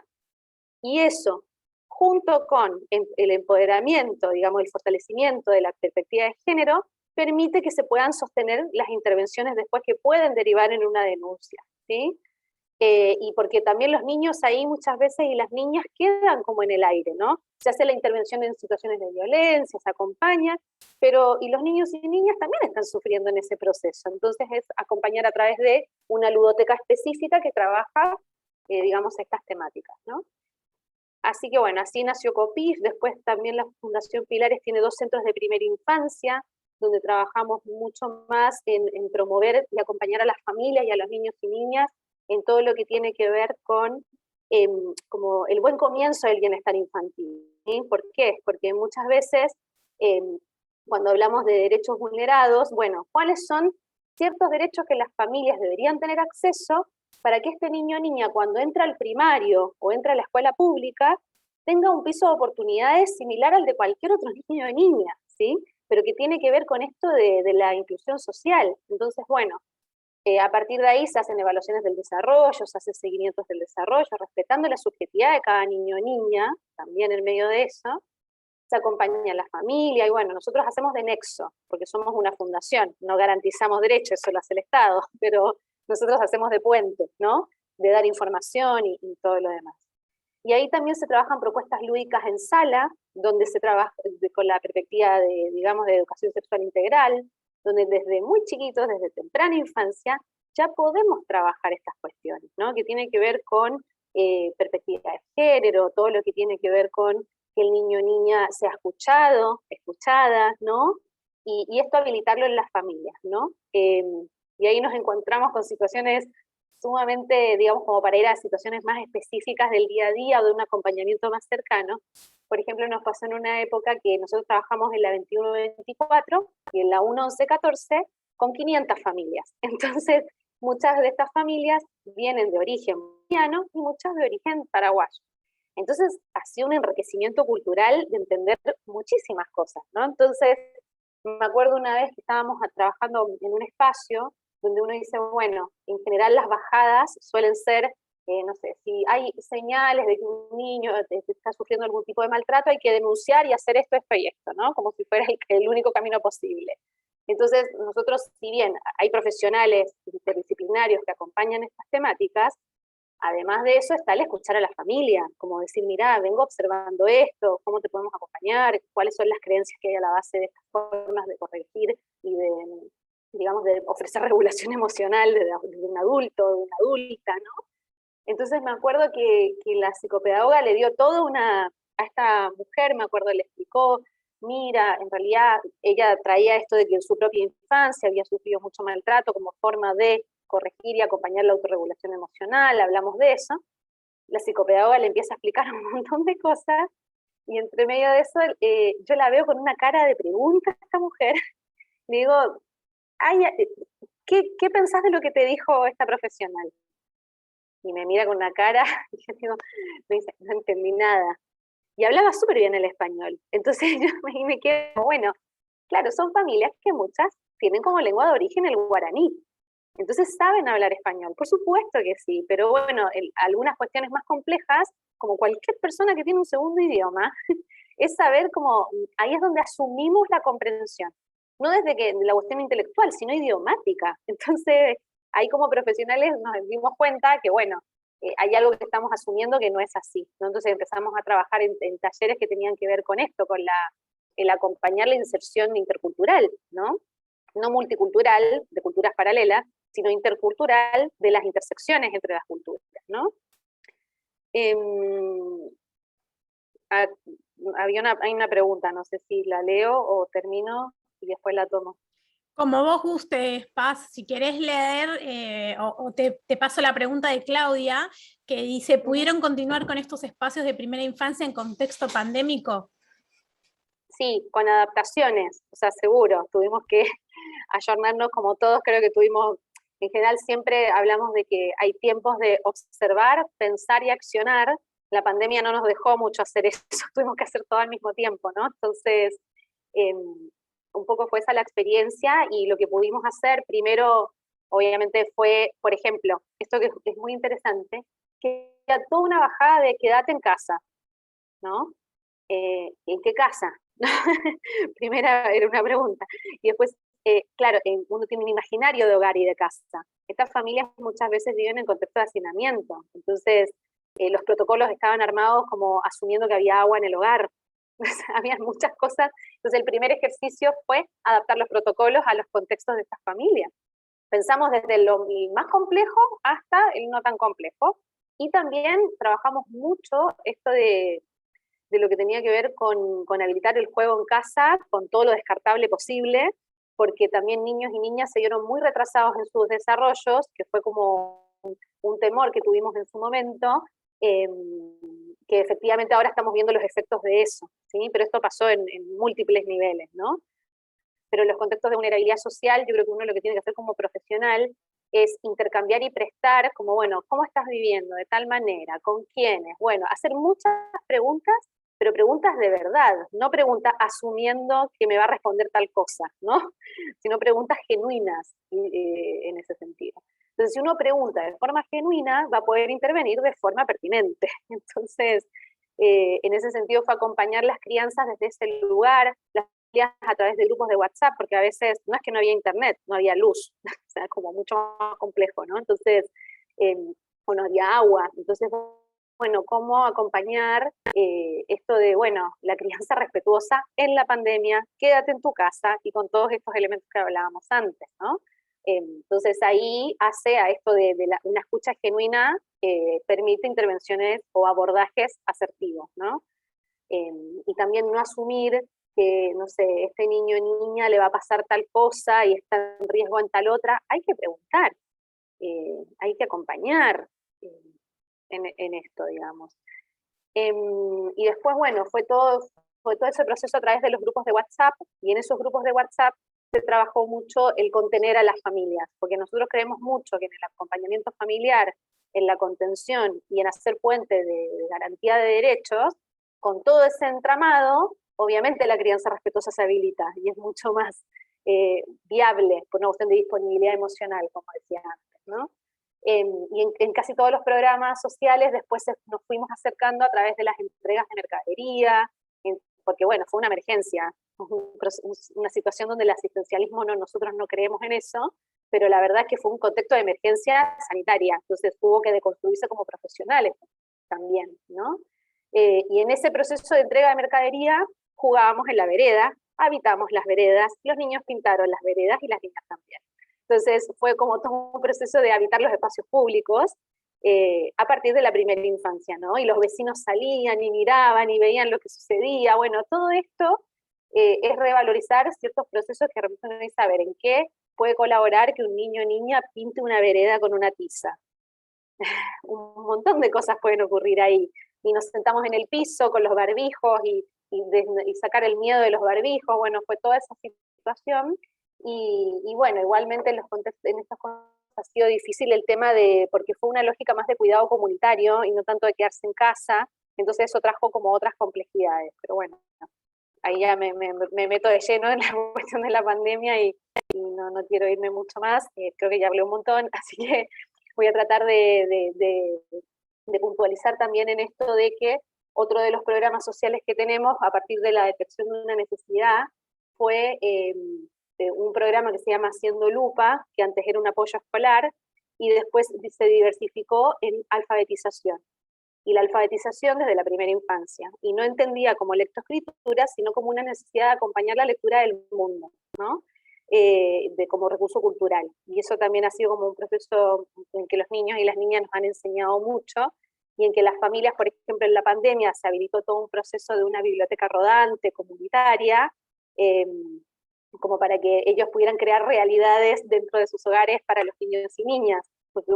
Speaker 3: y eso, junto con el empoderamiento, digamos, el fortalecimiento de la perspectiva de género, permite que se puedan sostener las intervenciones después que pueden derivar en una denuncia, ¿sí? Y porque también los niños ahí muchas veces y las niñas quedan como en el aire, ¿no? Se hace la intervención en situaciones de violencia, se acompaña, pero y los niños y niñas también están sufriendo en ese proceso. Entonces es acompañar a través de una ludoteca específica que trabaja, digamos, estas temáticas, ¿no? Así que bueno, así nació COPIF. Después también la Fundación Pilares tiene 2 centros de primera infancia, donde trabajamos mucho más en promover y acompañar a las familias y a los niños y niñas en todo lo que tiene que ver con como el buen comienzo del bienestar infantil, ¿sí? ¿Por qué? Porque muchas veces cuando hablamos de derechos vulnerados, bueno, ¿cuáles son ciertos derechos que las familias deberían tener acceso para que este niño o niña cuando entra al primario o entra a la escuela pública tenga un piso de oportunidades similar al de cualquier otro niño o niña, ¿sí? Pero que tiene que ver con esto de la inclusión social? Entonces, bueno, a partir de ahí se hacen evaluaciones del desarrollo, se hacen seguimientos del desarrollo, respetando la subjetividad de cada niño o niña, también en medio de eso, se acompaña a la familia, y bueno, nosotros hacemos de nexo, porque somos una fundación, no garantizamos derechos, eso lo hace el Estado, pero nosotros hacemos de puente, ¿no? De dar información y todo lo demás. Y ahí también se trabajan propuestas lúdicas en sala, donde se trabaja con la perspectiva de, digamos, de educación sexual integral, donde desde muy chiquitos, desde temprana infancia, ya podemos trabajar estas cuestiones, ¿no? Que tienen que ver con perspectiva de género, todo lo que tiene que ver con que el niño o niña sea escuchado, escuchada, ¿no? Y esto habilitarlo en las familias, ¿no? Y ahí nos encontramos con situaciones sumamente, digamos, como para ir a situaciones más específicas del día a día o de un acompañamiento más cercano. Por ejemplo, nos pasó en una época que nosotros trabajamos en la 21-24 y en la 1-11-14 con 500 familias. Entonces, muchas de estas familias vienen de origen boliviano y muchas de origen paraguayo. Entonces, ha sido un enriquecimiento cultural de entender muchísimas cosas, ¿no? Entonces, me acuerdo una vez que estábamos trabajando en un espacio donde uno dice, bueno, en general las bajadas suelen ser, no sé, si hay señales de que un niño está sufriendo algún tipo de maltrato, hay que denunciar y hacer esto, esto y esto, ¿no? Como si fuera el único camino posible. Entonces, nosotros, si bien hay profesionales interdisciplinarios que acompañan estas temáticas, además de eso está el escuchar a la familia, como decir, mira, vengo observando esto, cómo te podemos acompañar, cuáles son las creencias que hay a la base de estas formas de corregir y de, digamos, de ofrecer regulación emocional de un adulto, de una adulta, ¿no? Entonces me acuerdo que la psicopedagoga le dio todo a esta mujer, me acuerdo, le explicó, mira, en realidad ella traía esto de que en su propia infancia había sufrido mucho maltrato como forma de corregir y acompañar la autorregulación emocional, hablamos de eso. La psicopedagoga le empieza a explicar un montón de cosas, y entre medio de eso yo la veo con una cara de pregunta a esta mujer. Le digo, ay, ¿qué pensás de lo que te dijo esta profesional? Y me mira con una cara, y yo digo, me dice, no entendí nada. Y hablaba súper bien el español. Entonces yo me quedo, bueno, claro, son familias que muchas tienen como lengua de origen el guaraní. Entonces saben hablar español, por supuesto que sí, pero bueno, algunas cuestiones más complejas, como cualquier persona que tiene un segundo idioma, es saber cómo, ahí es donde asumimos la comprensión, no desde que la cuestión intelectual, sino idiomática. Entonces, ahí como profesionales nos dimos cuenta que, bueno, hay algo que estamos asumiendo que no es así, ¿no? Entonces empezamos a trabajar en talleres que tenían que ver con esto, con el acompañar la inserción intercultural, ¿no? No multicultural, de culturas paralelas, sino intercultural, de las intersecciones entre las culturas, ¿no? Hay una pregunta, no sé si la leo o termino y después la tomo.
Speaker 1: Como vos gustes, Paz, si querés leer, o te paso la pregunta de Claudia, que dice, ¿pudieron continuar con estos espacios de primera infancia en contexto pandémico?
Speaker 3: Sí, con adaptaciones, o sea, seguro, tuvimos que ayornarnos como todos, creo que tuvimos, en general siempre hablamos de que hay tiempos de observar, pensar y accionar. La pandemia no nos dejó mucho hacer eso, tuvimos que hacer todo al mismo tiempo, ¿no? Entonces, un poco fue esa la experiencia, y lo que pudimos hacer primero, obviamente, fue, por ejemplo, esto que es muy interesante, que era toda una bajada de quédate en casa, ¿no? ¿En qué casa? Primera era una pregunta. Y después, claro, uno tiene un imaginario de hogar y de casa. Estas familias muchas veces viven en contexto de hacinamiento. Entonces, los protocolos estaban armados como asumiendo que había agua en el hogar. Había muchas cosas. Entonces, el primer ejercicio fue adaptar los protocolos a los contextos de estas familias. Pensamos desde lo más complejo hasta el no tan complejo. Y también trabajamos mucho esto de lo que tenía que ver con habilitar el juego en casa, con todo lo descartable posible, porque también niños y niñas se vieron muy retrasados en sus desarrollos, que fue como un temor que tuvimos en su momento, que efectivamente ahora estamos viendo los efectos de eso, ¿sí? Pero esto pasó en múltiples niveles, ¿no? Pero en los contextos de vulnerabilidad social, yo creo que uno lo que tiene que hacer como profesional es intercambiar y prestar, como, bueno, ¿cómo estás viviendo? De tal manera, ¿con quiénes? Bueno, hacer muchas preguntas, pero preguntas de verdad, no preguntas asumiendo que me va a responder tal cosa, ¿no? Sino preguntas genuinas en ese sentido. Entonces, si uno pregunta de forma genuina, va a poder intervenir de forma pertinente. Entonces, en ese sentido fue acompañar las crianzas desde ese lugar, las a través de grupos de WhatsApp, porque a veces no es que no había internet, no había luz, o sea, como mucho más complejo, ¿no? Entonces, o no había agua. Entonces, bueno, cómo acompañar esto de, bueno, la crianza respetuosa en la pandemia, quédate en tu casa, y con todos estos elementos que hablábamos antes, ¿no? Entonces ahí hace a esto de una escucha genuina, permite intervenciones o abordajes asertivos, ¿no? y también no asumir que, no sé, este niño o niña le va a pasar tal cosa y está en riesgo en tal otra. Hay que preguntar, hay que acompañar en esto, digamos. Y después, bueno, fue todo ese proceso a través de los grupos de WhatsApp, y en esos grupos de WhatsApp se trabajó mucho el contener a las familias, porque nosotros creemos mucho que en el acompañamiento familiar, en la contención y en hacer puente de garantía de derechos, con todo ese entramado, obviamente la crianza respetuosa se habilita y es mucho más viable por una cuestión de disponibilidad emocional, como decía antes, ¿no? Y en casi todos los programas sociales después nos fuimos acercando a través de las entregas de mercadería, porque bueno, fue una emergencia, una situación donde el asistencialismo nosotros no creemos en eso, pero la verdad es que fue un contexto de emergencia sanitaria, entonces tuvo que deconstruirse como profesionales también, ¿no? Y en ese proceso de entrega de mercadería jugábamos en la vereda, habitamos las veredas, los niños pintaron las veredas y las niñas también. Entonces fue como todo un proceso de habitar los espacios públicos a partir de la primera infancia, ¿no? Y los vecinos salían y miraban y veían lo que sucedía. Bueno, todo esto es revalorizar ciertos procesos que representan saber en qué puede colaborar que un niño o niña pinte una vereda con una tiza. Un montón de cosas pueden ocurrir ahí. Y nos sentamos en el piso con los barbijos y sacar el miedo de los barbijos. Bueno, fue toda esa situación. Y bueno, igualmente en estos contextos ha sido difícil el tema porque fue una lógica más de cuidado comunitario y no tanto de quedarse en casa, entonces eso trajo como otras complejidades, pero bueno, ahí ya me meto de lleno en la cuestión de la pandemia y no quiero irme mucho más, creo que ya hablé un montón, así que voy a tratar de puntualizar también en esto de que otro de los programas sociales que tenemos a partir de la detección de una necesidad fue un programa que se llama Haciendo Lupa, que antes era un apoyo escolar, y después se diversificó en alfabetización. Y la alfabetización desde la primera infancia. Y no entendía como lectoescritura, sino como una necesidad de acompañar la lectura del mundo, ¿no? Como recurso cultural. Y eso también ha sido como un proceso en que los niños y las niñas nos han enseñado mucho, y en que las familias, por ejemplo, en la pandemia se habilitó todo un proceso de una biblioteca rodante, comunitaria, como para que ellos pudieran crear realidades dentro de sus hogares para los niños y niñas, porque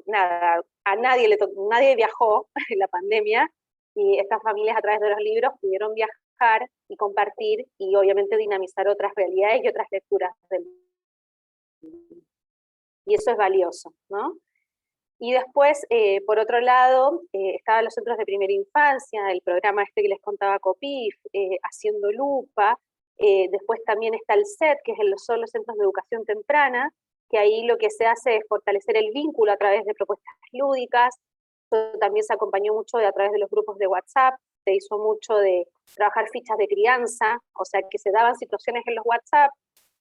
Speaker 3: nada, nadie viajó en la pandemia, y estas familias a través de los libros pudieron viajar y compartir, y obviamente dinamizar otras realidades y otras lecturas del mundo. Y eso es valioso, ¿no? Y después, por otro lado, estaban los centros de primera infancia, el programa este que les contaba COPIF, Haciendo Lupa. Después también está el SET, que son los centros de educación temprana, que ahí lo que se hace es fortalecer el vínculo a través de propuestas lúdicas. Esto también se acompañó mucho a través de los grupos de WhatsApp, se hizo mucho de trabajar fichas de crianza, o sea que se daban situaciones en los WhatsApp,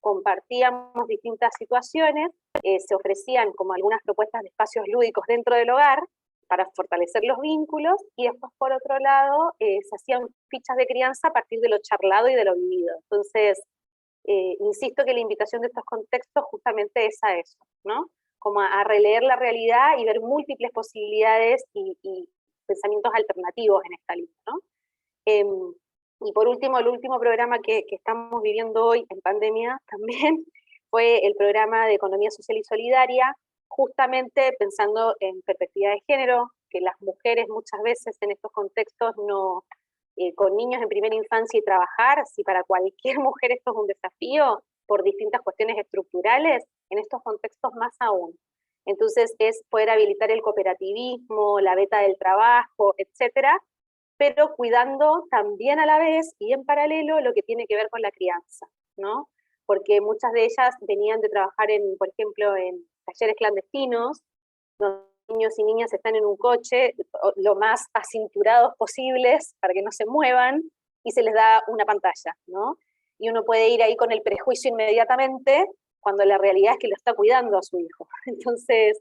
Speaker 3: compartíamos distintas situaciones, se ofrecían como algunas propuestas de espacios lúdicos dentro del hogar para fortalecer los vínculos, y después por otro lado se hacían fichas de crianza a partir de lo charlado y de lo vivido. Entonces, insisto que la invitación de estos contextos justamente es a eso, ¿no? Como a releer la realidad y ver múltiples posibilidades y pensamientos alternativos en esta línea, ¿no? Y por último, el último programa que estamos viviendo hoy en pandemia también fue el programa de Economía Social y Solidaria, justamente pensando en perspectiva de género, que las mujeres muchas veces en estos contextos no, con niños en primera infancia y trabajar, si para cualquier mujer esto es un desafío por distintas cuestiones estructurales, en estos contextos más aún. Entonces es poder habilitar el cooperativismo, la beta del trabajo, etcétera, pero cuidando también a la vez y en paralelo lo que tiene que ver con la crianza, ¿no? Porque muchas de ellas venían de trabajar, por ejemplo, en talleres clandestinos, donde niños y niñas están en un coche lo más acinturados posibles para que no se muevan, y se les da una pantalla, ¿no? Y uno puede ir ahí con el prejuicio inmediatamente, cuando la realidad es que lo está cuidando a su hijo. Entonces,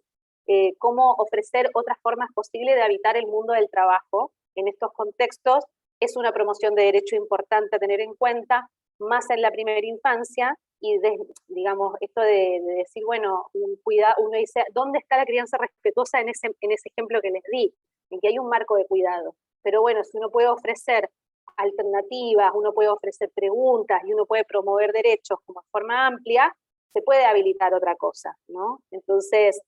Speaker 3: cómo ofrecer otras formas posibles de habitar el mundo del trabajo en estos contextos es una promoción de derecho importante a tener en cuenta, más en la primera infancia, y digamos, esto de decir, bueno, uno dice, ¿dónde está la crianza respetuosa en ese ejemplo que les di? En que hay un marco de cuidado. Pero bueno, si uno puede ofrecer alternativas, uno puede ofrecer preguntas y uno puede promover derechos como de forma amplia, se puede habilitar otra cosa, ¿no? Entonces,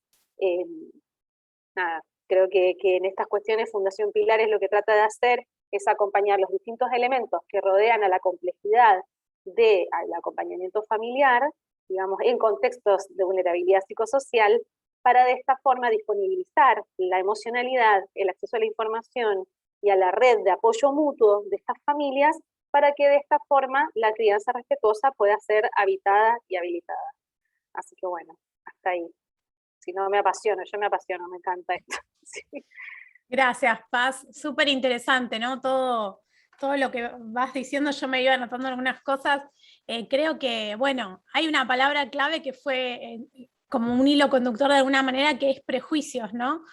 Speaker 3: nada, creo que en estas cuestiones Fundación Pilares lo que trata de hacer es acompañar los distintos elementos que rodean a la complejidad del acompañamiento familiar, digamos, en contextos de vulnerabilidad psicosocial, para de esta forma disponibilizar la emocionalidad, el acceso a la información y a la red de apoyo mutuo de estas familias, para que de esta forma la crianza respetuosa pueda ser habitada y habilitada. Así que bueno, hasta ahí. Si no, me apasiono, yo me apasiono, me encanta esto. Sí.
Speaker 1: Gracias, Paz. Súper interesante, ¿no? Todo lo que vas diciendo, yo me iba anotando algunas cosas. Creo que, bueno, hay una palabra clave que fue como un hilo conductor de alguna manera, que es prejuicios, ¿no?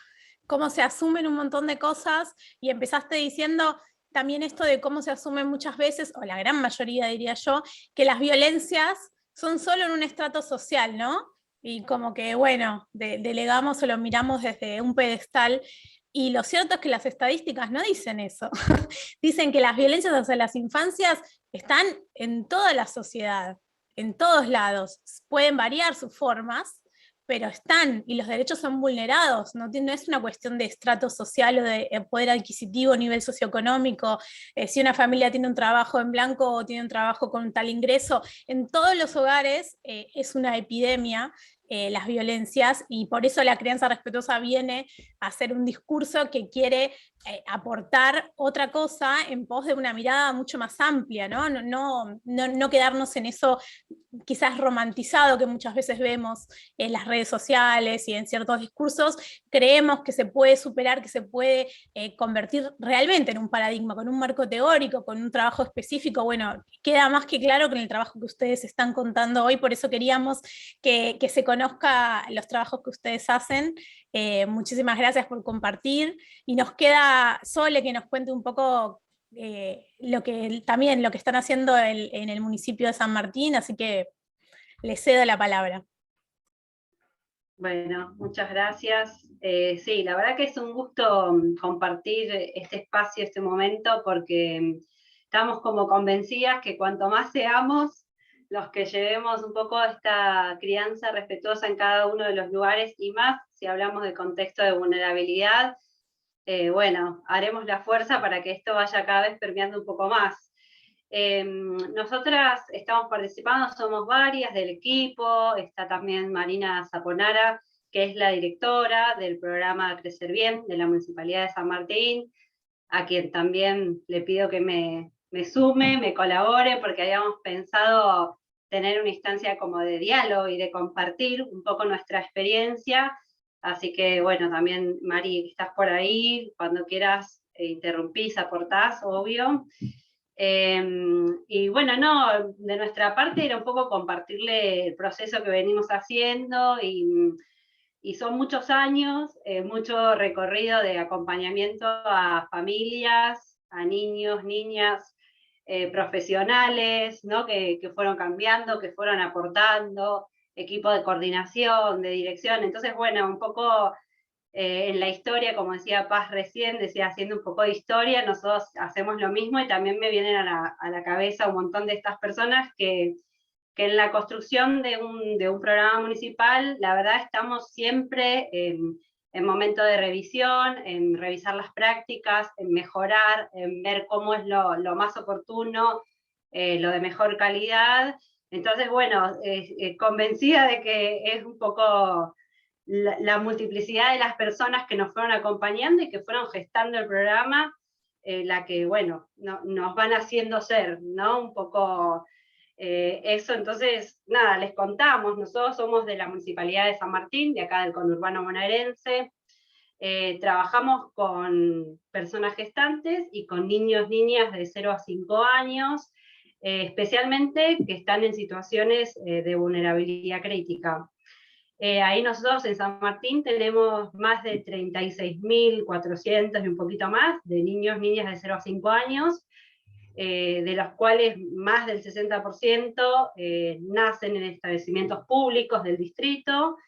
Speaker 1: Cómo se asumen un montón de cosas, y empezaste diciendo también esto de cómo se asumen muchas veces, o la gran mayoría diría yo, que las violencias son solo en un estrato social, ¿no? Y como que, bueno, delegamos o lo miramos desde un pedestal. Y lo cierto es que las estadísticas no dicen eso. Dicen que las violencias hacia las infancias están en toda la sociedad, en todos lados. Pueden variar sus formas, pero están, y los derechos son vulnerados. No es una cuestión de estrato social o de poder adquisitivo, nivel socioeconómico, si una familia tiene un trabajo en blanco o tiene un trabajo con tal ingreso. En todos los hogares es una epidemia las violencias, y por eso la crianza respetuosa viene a hacer un discurso que quiere aportar otra cosa en pos de una mirada mucho más amplia, ¿no? No quedarnos en eso quizás romantizado que muchas veces vemos en las redes sociales y en ciertos discursos. Creemos que se puede superar, que se puede convertir realmente en un paradigma, con un marco teórico, con un trabajo específico. Bueno, queda más que claro con el trabajo que ustedes están contando hoy, por eso queríamos que se conozca los trabajos que ustedes hacen. Muchísimas gracias por compartir, y nos queda Sole que nos cuente un poco lo que están haciendo en el municipio de San Martín, así que le cedo la palabra.
Speaker 4: Bueno, muchas gracias. Sí, la verdad que es un gusto compartir este espacio, este momento, porque estamos como convencidas que cuanto más seamos los que llevemos un poco esta crianza respetuosa en cada uno de los lugares, y más si hablamos de contexto de vulnerabilidad, bueno, haremos la fuerza para que esto vaya cada vez permeando un poco más. Nosotras estamos participando, somos varias del equipo, está también Marina Zaponara, que es la directora del programa Crecer Bien de la Municipalidad de San Martín, a quien también le pido que me sume, me colabore, porque habíamos pensado tener una instancia como de diálogo y de compartir un poco nuestra experiencia. Así que bueno, también Mari, estás por ahí, cuando quieras interrumpís, aportás, obvio. Y bueno, no, de nuestra parte era un poco compartirle el proceso que venimos haciendo, y son muchos años, mucho recorrido de acompañamiento a familias, a niños, niñas, profesionales, ¿no? que fueron cambiando, que fueron aportando, equipo de coordinación, de dirección. Entonces, bueno, un poco en la historia, como decía Paz recién, decía, haciendo un poco de historia, nosotros hacemos lo mismo, y también me vienen a la cabeza un montón de estas personas que en la construcción de un programa municipal, la verdad estamos siempre en momento de revisión, en revisar las prácticas, en mejorar, en ver cómo es lo más oportuno, lo de mejor calidad. Entonces, bueno, convencida de que es un poco la multiplicidad de las personas que nos fueron acompañando y que fueron gestando el programa, la que, bueno, nos van haciendo ser, ¿no? Un poco eso. Entonces, nada, les contamos, nosotros somos de la Municipalidad de San Martín, de acá del conurbano bonaerense. Trabajamos con personas gestantes y con niños, niñas de 0 a 5 años, especialmente que están en situaciones de vulnerabilidad crítica. Ahí nosotros en San Martín tenemos más de 36.400 y un poquito más de niños, niñas de 0 a 5 años, de los cuales más del 60% nacen en establecimientos públicos del distrito.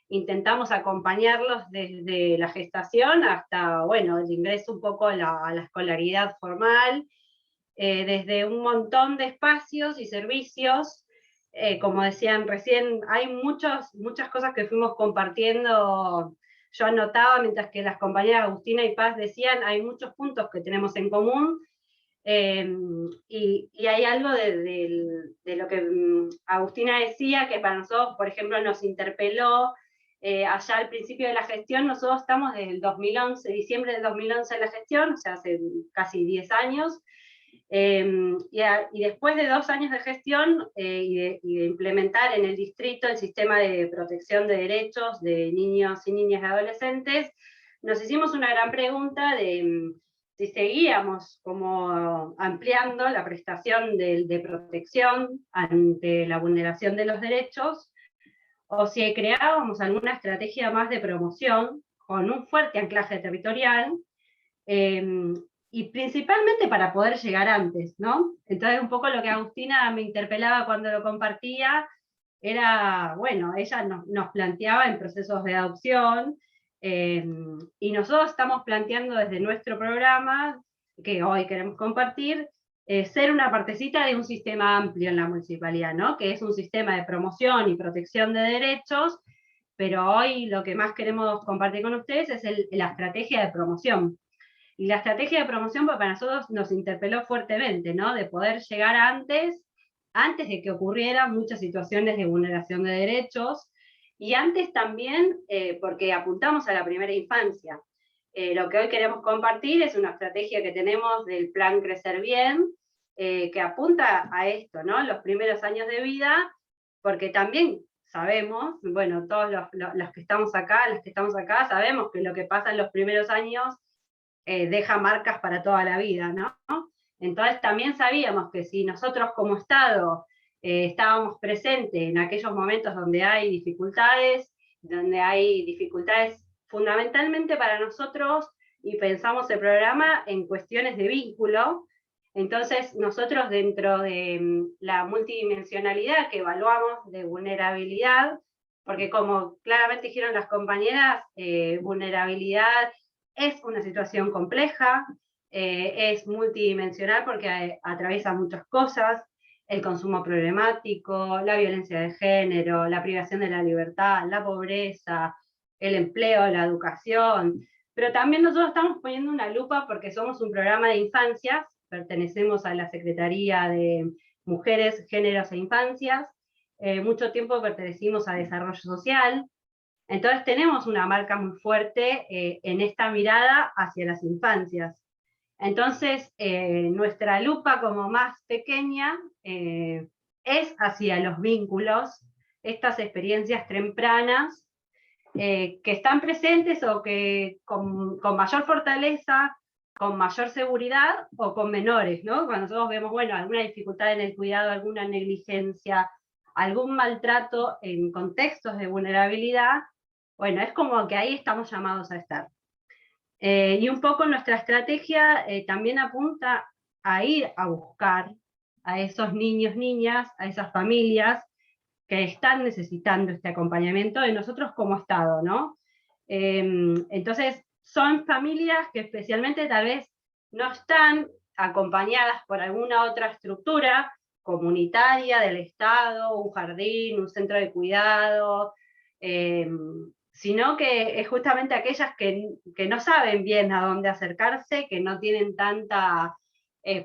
Speaker 4: Intentamos acompañarlos desde la gestación hasta, bueno, el ingreso un poco a la escolaridad formal. desde un montón de espacios y servicios. Como decían recién, hay muchas cosas que fuimos compartiendo. Yo anotaba, mientras que las compañeras Agustina y Paz decían, hay muchos puntos que tenemos en común, y hay algo de lo que Agustina decía, que para nosotros, por ejemplo, nos interpeló allá al principio de la gestión. Nosotros estamos desde el 2011, diciembre del 2011 en la gestión, o sea, hace casi 10 años, y después de 2 años de gestión y de implementar en el distrito el sistema de protección de derechos de niños y niñas y adolescentes, nos hicimos una gran pregunta de si seguíamos como ampliando la prestación de protección ante la vulneración de los derechos, o si creábamos alguna estrategia más de promoción con un fuerte anclaje territorial, y principalmente para poder llegar antes, ¿no? Entonces un poco lo que Agustina me interpelaba cuando lo compartía era, bueno, ella nos planteaba en procesos de adopción, y nosotros estamos planteando desde nuestro programa, que hoy queremos compartir, ser una partecita de un sistema amplio en la municipalidad, ¿no? Que es un sistema de promoción y protección de derechos, pero hoy lo que más queremos compartir con ustedes es la estrategia de promoción. Y la estrategia de promoción, pues para nosotros nos interpeló fuertemente, ¿no? De poder llegar antes de que ocurrieran muchas situaciones de vulneración de derechos, y antes también porque apuntamos a la primera infancia. Lo que hoy queremos compartir es una estrategia que tenemos del Plan Crecer Bien, que apunta a esto, ¿no? Los primeros años de vida, porque también sabemos, bueno, todos los que estamos acá, sabemos que lo que pasa en los primeros años deja marcas para toda la vida, ¿no? Entonces también sabíamos que si nosotros como Estado estábamos presentes en aquellos momentos donde hay dificultades fundamentalmente para nosotros, y pensamos el programa en cuestiones de vínculo. Entonces nosotros, dentro de la multidimensionalidad que evaluamos de vulnerabilidad, porque como claramente dijeron las compañeras, vulnerabilidad es una situación compleja, es multidimensional porque atraviesa muchas cosas: el consumo problemático, la violencia de género, la privación de la libertad, la pobreza, el empleo, la educación. Pero también nosotros estamos poniendo una lupa porque somos un programa de infancias, pertenecemos a la Secretaría de Mujeres, Géneros e Infancias, mucho tiempo pertenecimos a Desarrollo Social. Entonces tenemos una marca muy fuerte en esta mirada hacia las infancias. Entonces nuestra lupa como más pequeña es hacia los vínculos, estas experiencias tempranas que están presentes o que con mayor fortaleza, con mayor seguridad o con menores, ¿no? Cuando nosotros vemos, bueno, alguna dificultad en el cuidado, alguna negligencia, algún maltrato en contextos de vulnerabilidad, bueno, es como que ahí estamos llamados a estar. Y un poco nuestra estrategia también apunta a ir a buscar a esos niños, niñas, a esas familias que están necesitando este acompañamiento de nosotros como Estado, ¿no? Entonces, son familias que especialmente tal vez no están acompañadas por alguna otra estructura comunitaria del Estado, un jardín, un centro de cuidado, sino que es justamente aquellas que no saben bien a dónde acercarse, que no tienen tanta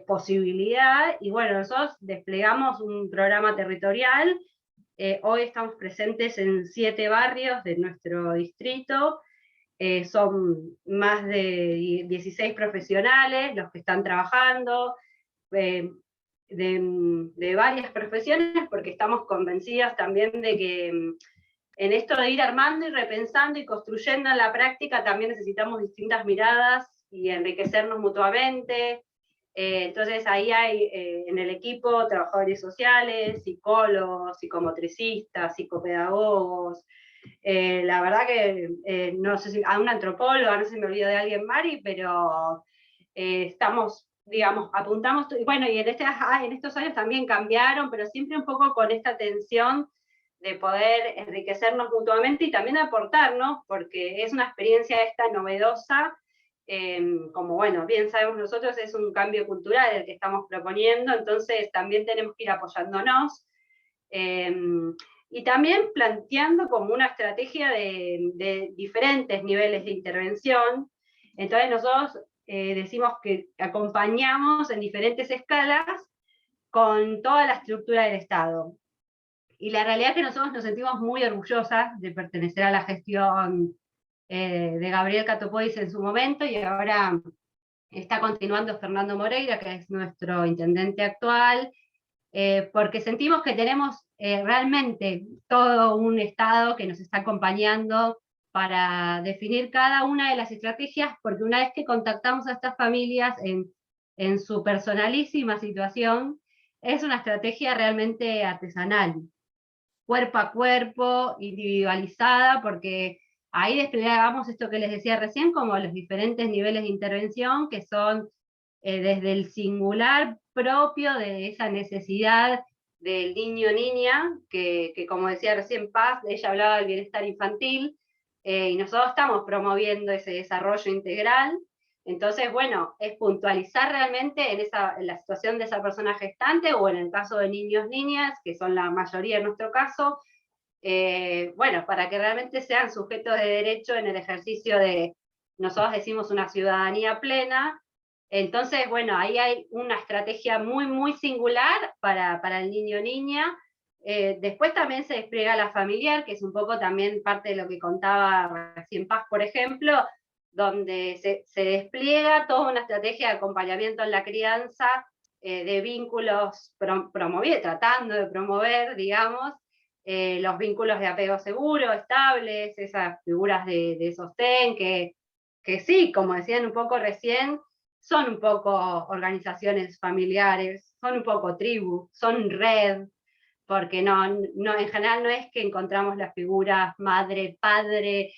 Speaker 4: posibilidad, y bueno, nosotros desplegamos un programa territorial. Hoy estamos presentes en 7 barrios de nuestro distrito, son más de 16 profesionales los que están trabajando, de varias profesiones, porque estamos convencidas también de que en esto de ir armando y repensando y construyendo en la práctica también necesitamos distintas miradas y enriquecernos mutuamente. Entonces ahí hay en el equipo trabajadores sociales, psicólogos, psicomotricistas, psicopedagogos, la verdad que no sé si a una antropóloga, no sé si me olvido de alguien, Mari, pero estamos, digamos, apuntamos, bueno, y en estos años también cambiaron, pero siempre un poco con esta tensión de poder enriquecernos mutuamente y también aportarnos, porque es una experiencia esta novedosa, como bueno, bien sabemos nosotros, es un cambio cultural el que estamos proponiendo, entonces también tenemos que ir apoyándonos, y también planteando como una estrategia de diferentes niveles de intervención. Entonces nosotros decimos que acompañamos en diferentes escalas con toda la estructura del Estado. Y la realidad es que nosotros nos sentimos muy orgullosas de pertenecer a la gestión de Gabriel Catopodis en su momento, y ahora está continuando Fernando Moreira, que es nuestro intendente actual, porque sentimos que tenemos realmente todo un Estado que nos está acompañando para definir cada una de las estrategias, porque una vez que contactamos a estas familias en su personalísima situación, es una estrategia realmente artesanal, cuerpo a cuerpo, individualizada, porque ahí desplegamos esto que les decía recién, como los diferentes niveles de intervención, que son desde el singular propio de esa necesidad del niño o niña, que como decía recién Paz, ella hablaba del bienestar infantil, y nosotros estamos promoviendo ese desarrollo integral. Entonces, bueno, es puntualizar realmente en la situación de esa persona gestante, o en el caso de niños, niñas, que son la mayoría en nuestro caso, bueno, para que realmente sean sujetos de derecho en el ejercicio de, nosotros decimos, una ciudadanía plena. Entonces, bueno, ahí hay una estrategia muy, muy singular para el niño o niña. Después también se despliega la familiar, que es un poco también parte de lo que contaba recién Paz, por ejemplo, donde se despliega toda una estrategia de acompañamiento en la crianza, de vínculos, tratando de promover, digamos, los vínculos de apego seguro, estables, esas figuras de sostén, que sí, como decían un poco recién, son un poco organizaciones familiares, son un poco tribu, son red, porque no, en general no es que encontramos las figuras madre, padre,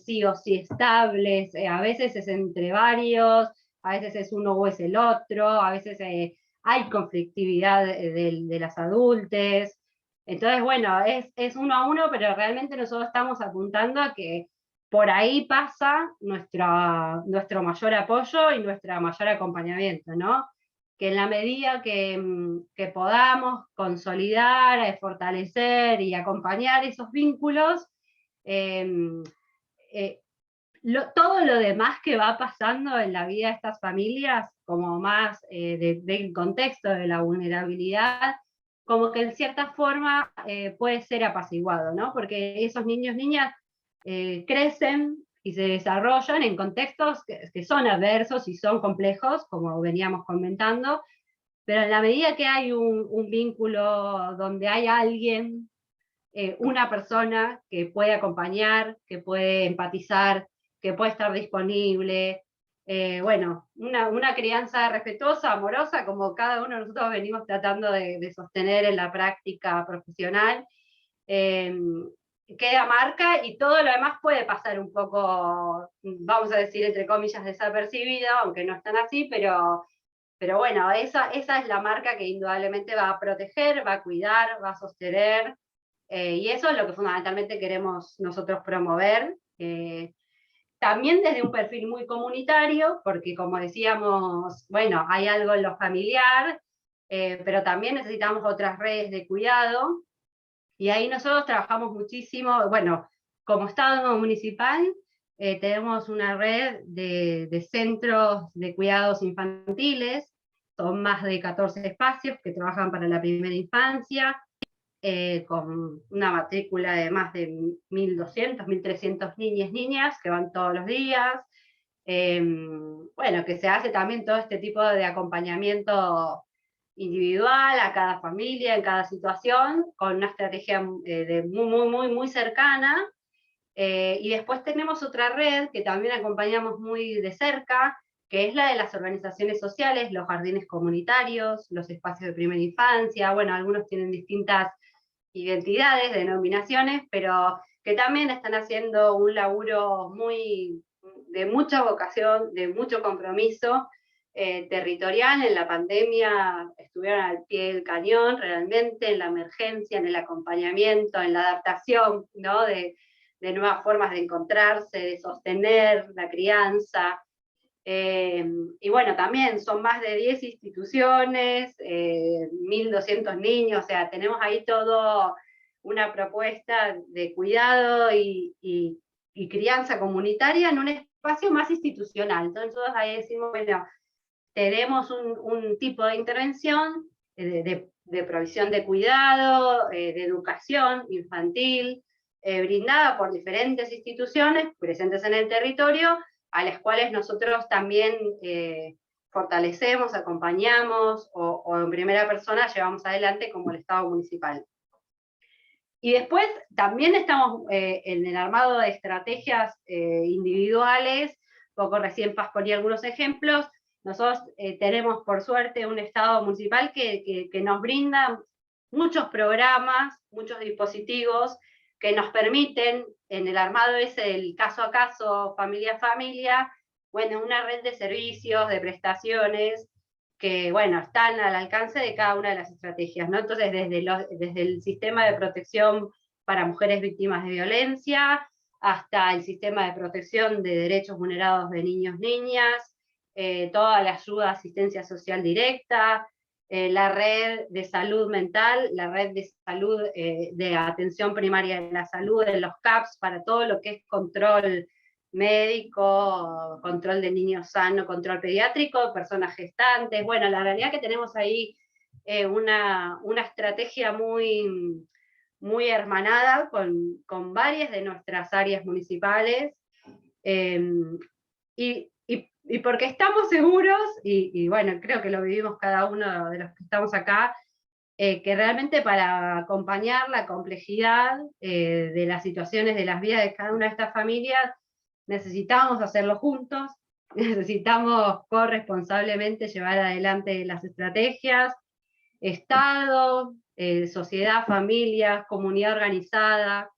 Speaker 4: sí o sí estables, a veces es entre varios, a veces es uno o es el otro, a veces hay conflictividad de las adultes. Entonces, bueno, es uno a uno, pero realmente nosotros estamos apuntando a que por ahí pasa nuestro mayor apoyo y nuestro mayor acompañamiento, ¿no? Que en la medida que podamos consolidar, fortalecer y acompañar esos vínculos, todo lo demás que va pasando en la vida de estas familias, como más del contexto de la vulnerabilidad, como que en cierta forma puede ser apaciguado, ¿no? Porque esos niños, niñas crecen y se desarrollan en contextos que son adversos y son complejos, como veníamos comentando, pero en la medida que hay un vínculo donde hay alguien, una persona que puede acompañar, que puede empatizar, que puede estar disponible, bueno, una crianza respetuosa, amorosa, como cada uno de nosotros venimos tratando de sostener en la práctica profesional, queda marca, y todo lo demás puede pasar un poco, vamos a decir, entre comillas, desapercibido, aunque no están así, pero bueno, esa es la marca que indudablemente va a proteger, va a cuidar, va a sostener, y eso es lo que fundamentalmente queremos nosotros promover, también desde un perfil muy comunitario, porque como decíamos, bueno, hay algo en lo familiar, pero también necesitamos otras redes de cuidado, y ahí nosotros trabajamos muchísimo, bueno, como Estado municipal, tenemos una red de centros de cuidados infantiles, son más de 14 espacios que trabajan para la primera infancia, con una matrícula de más de 1.200, 1.300 niñas que van todos los días. Bueno, que se hace también todo este tipo de acompañamiento individual a cada familia, en cada situación, con una estrategia muy cercana. Y después tenemos otra red que también acompañamos muy de cerca, que es la de las organizaciones sociales, los jardines comunitarios, los espacios de primera infancia. Bueno, algunos tienen distintas identidades, denominaciones, pero que también están haciendo un laburo de mucha vocación, de mucho compromiso territorial. En la pandemia estuvieron al pie del cañón realmente, en la emergencia, en el acompañamiento, en la adaptación, ¿no? de nuevas formas de encontrarse, de sostener la crianza. Y bueno, también son más de 10 instituciones, 1.200 niños, o sea, tenemos ahí todo una propuesta de cuidado y crianza comunitaria en un espacio más institucional. Entonces nosotros ahí decimos, bueno, tenemos un tipo de intervención de provisión de cuidado, de educación infantil, brindada por diferentes instituciones presentes en el territorio, a las cuales nosotros también fortalecemos, acompañamos o en primera persona llevamos adelante como el Estado municipal. Y después también estamos en el armado de estrategias individuales, poco recién Paz ponía algunos ejemplos. Nosotros tenemos por suerte un Estado municipal que nos brinda muchos programas, muchos dispositivos que nos permiten, en el armado ese del caso a caso, familia a familia, bueno, una red de servicios, de prestaciones, que, bueno, están al alcance de cada una de las estrategias, ¿no? Entonces, desde el sistema de protección para mujeres víctimas de violencia, hasta el sistema de protección de derechos vulnerados de niños, niñas, toda la ayuda, asistencia social directa, la red de salud mental, la red de salud de atención primaria de la salud, en los CAPS, para todo lo que es control médico, control de niños sanos, control pediátrico, personas gestantes. Bueno, la realidad que tenemos ahí una estrategia muy, muy hermanada con varias de nuestras áreas municipales, y porque estamos seguros, y bueno, creo que lo vivimos cada uno de los que estamos acá, que realmente para acompañar la complejidad de las situaciones de las vidas de cada una de estas familias, necesitamos hacerlo juntos, necesitamos corresponsablemente llevar adelante las estrategias, Estado, sociedad, familias, comunidad organizada,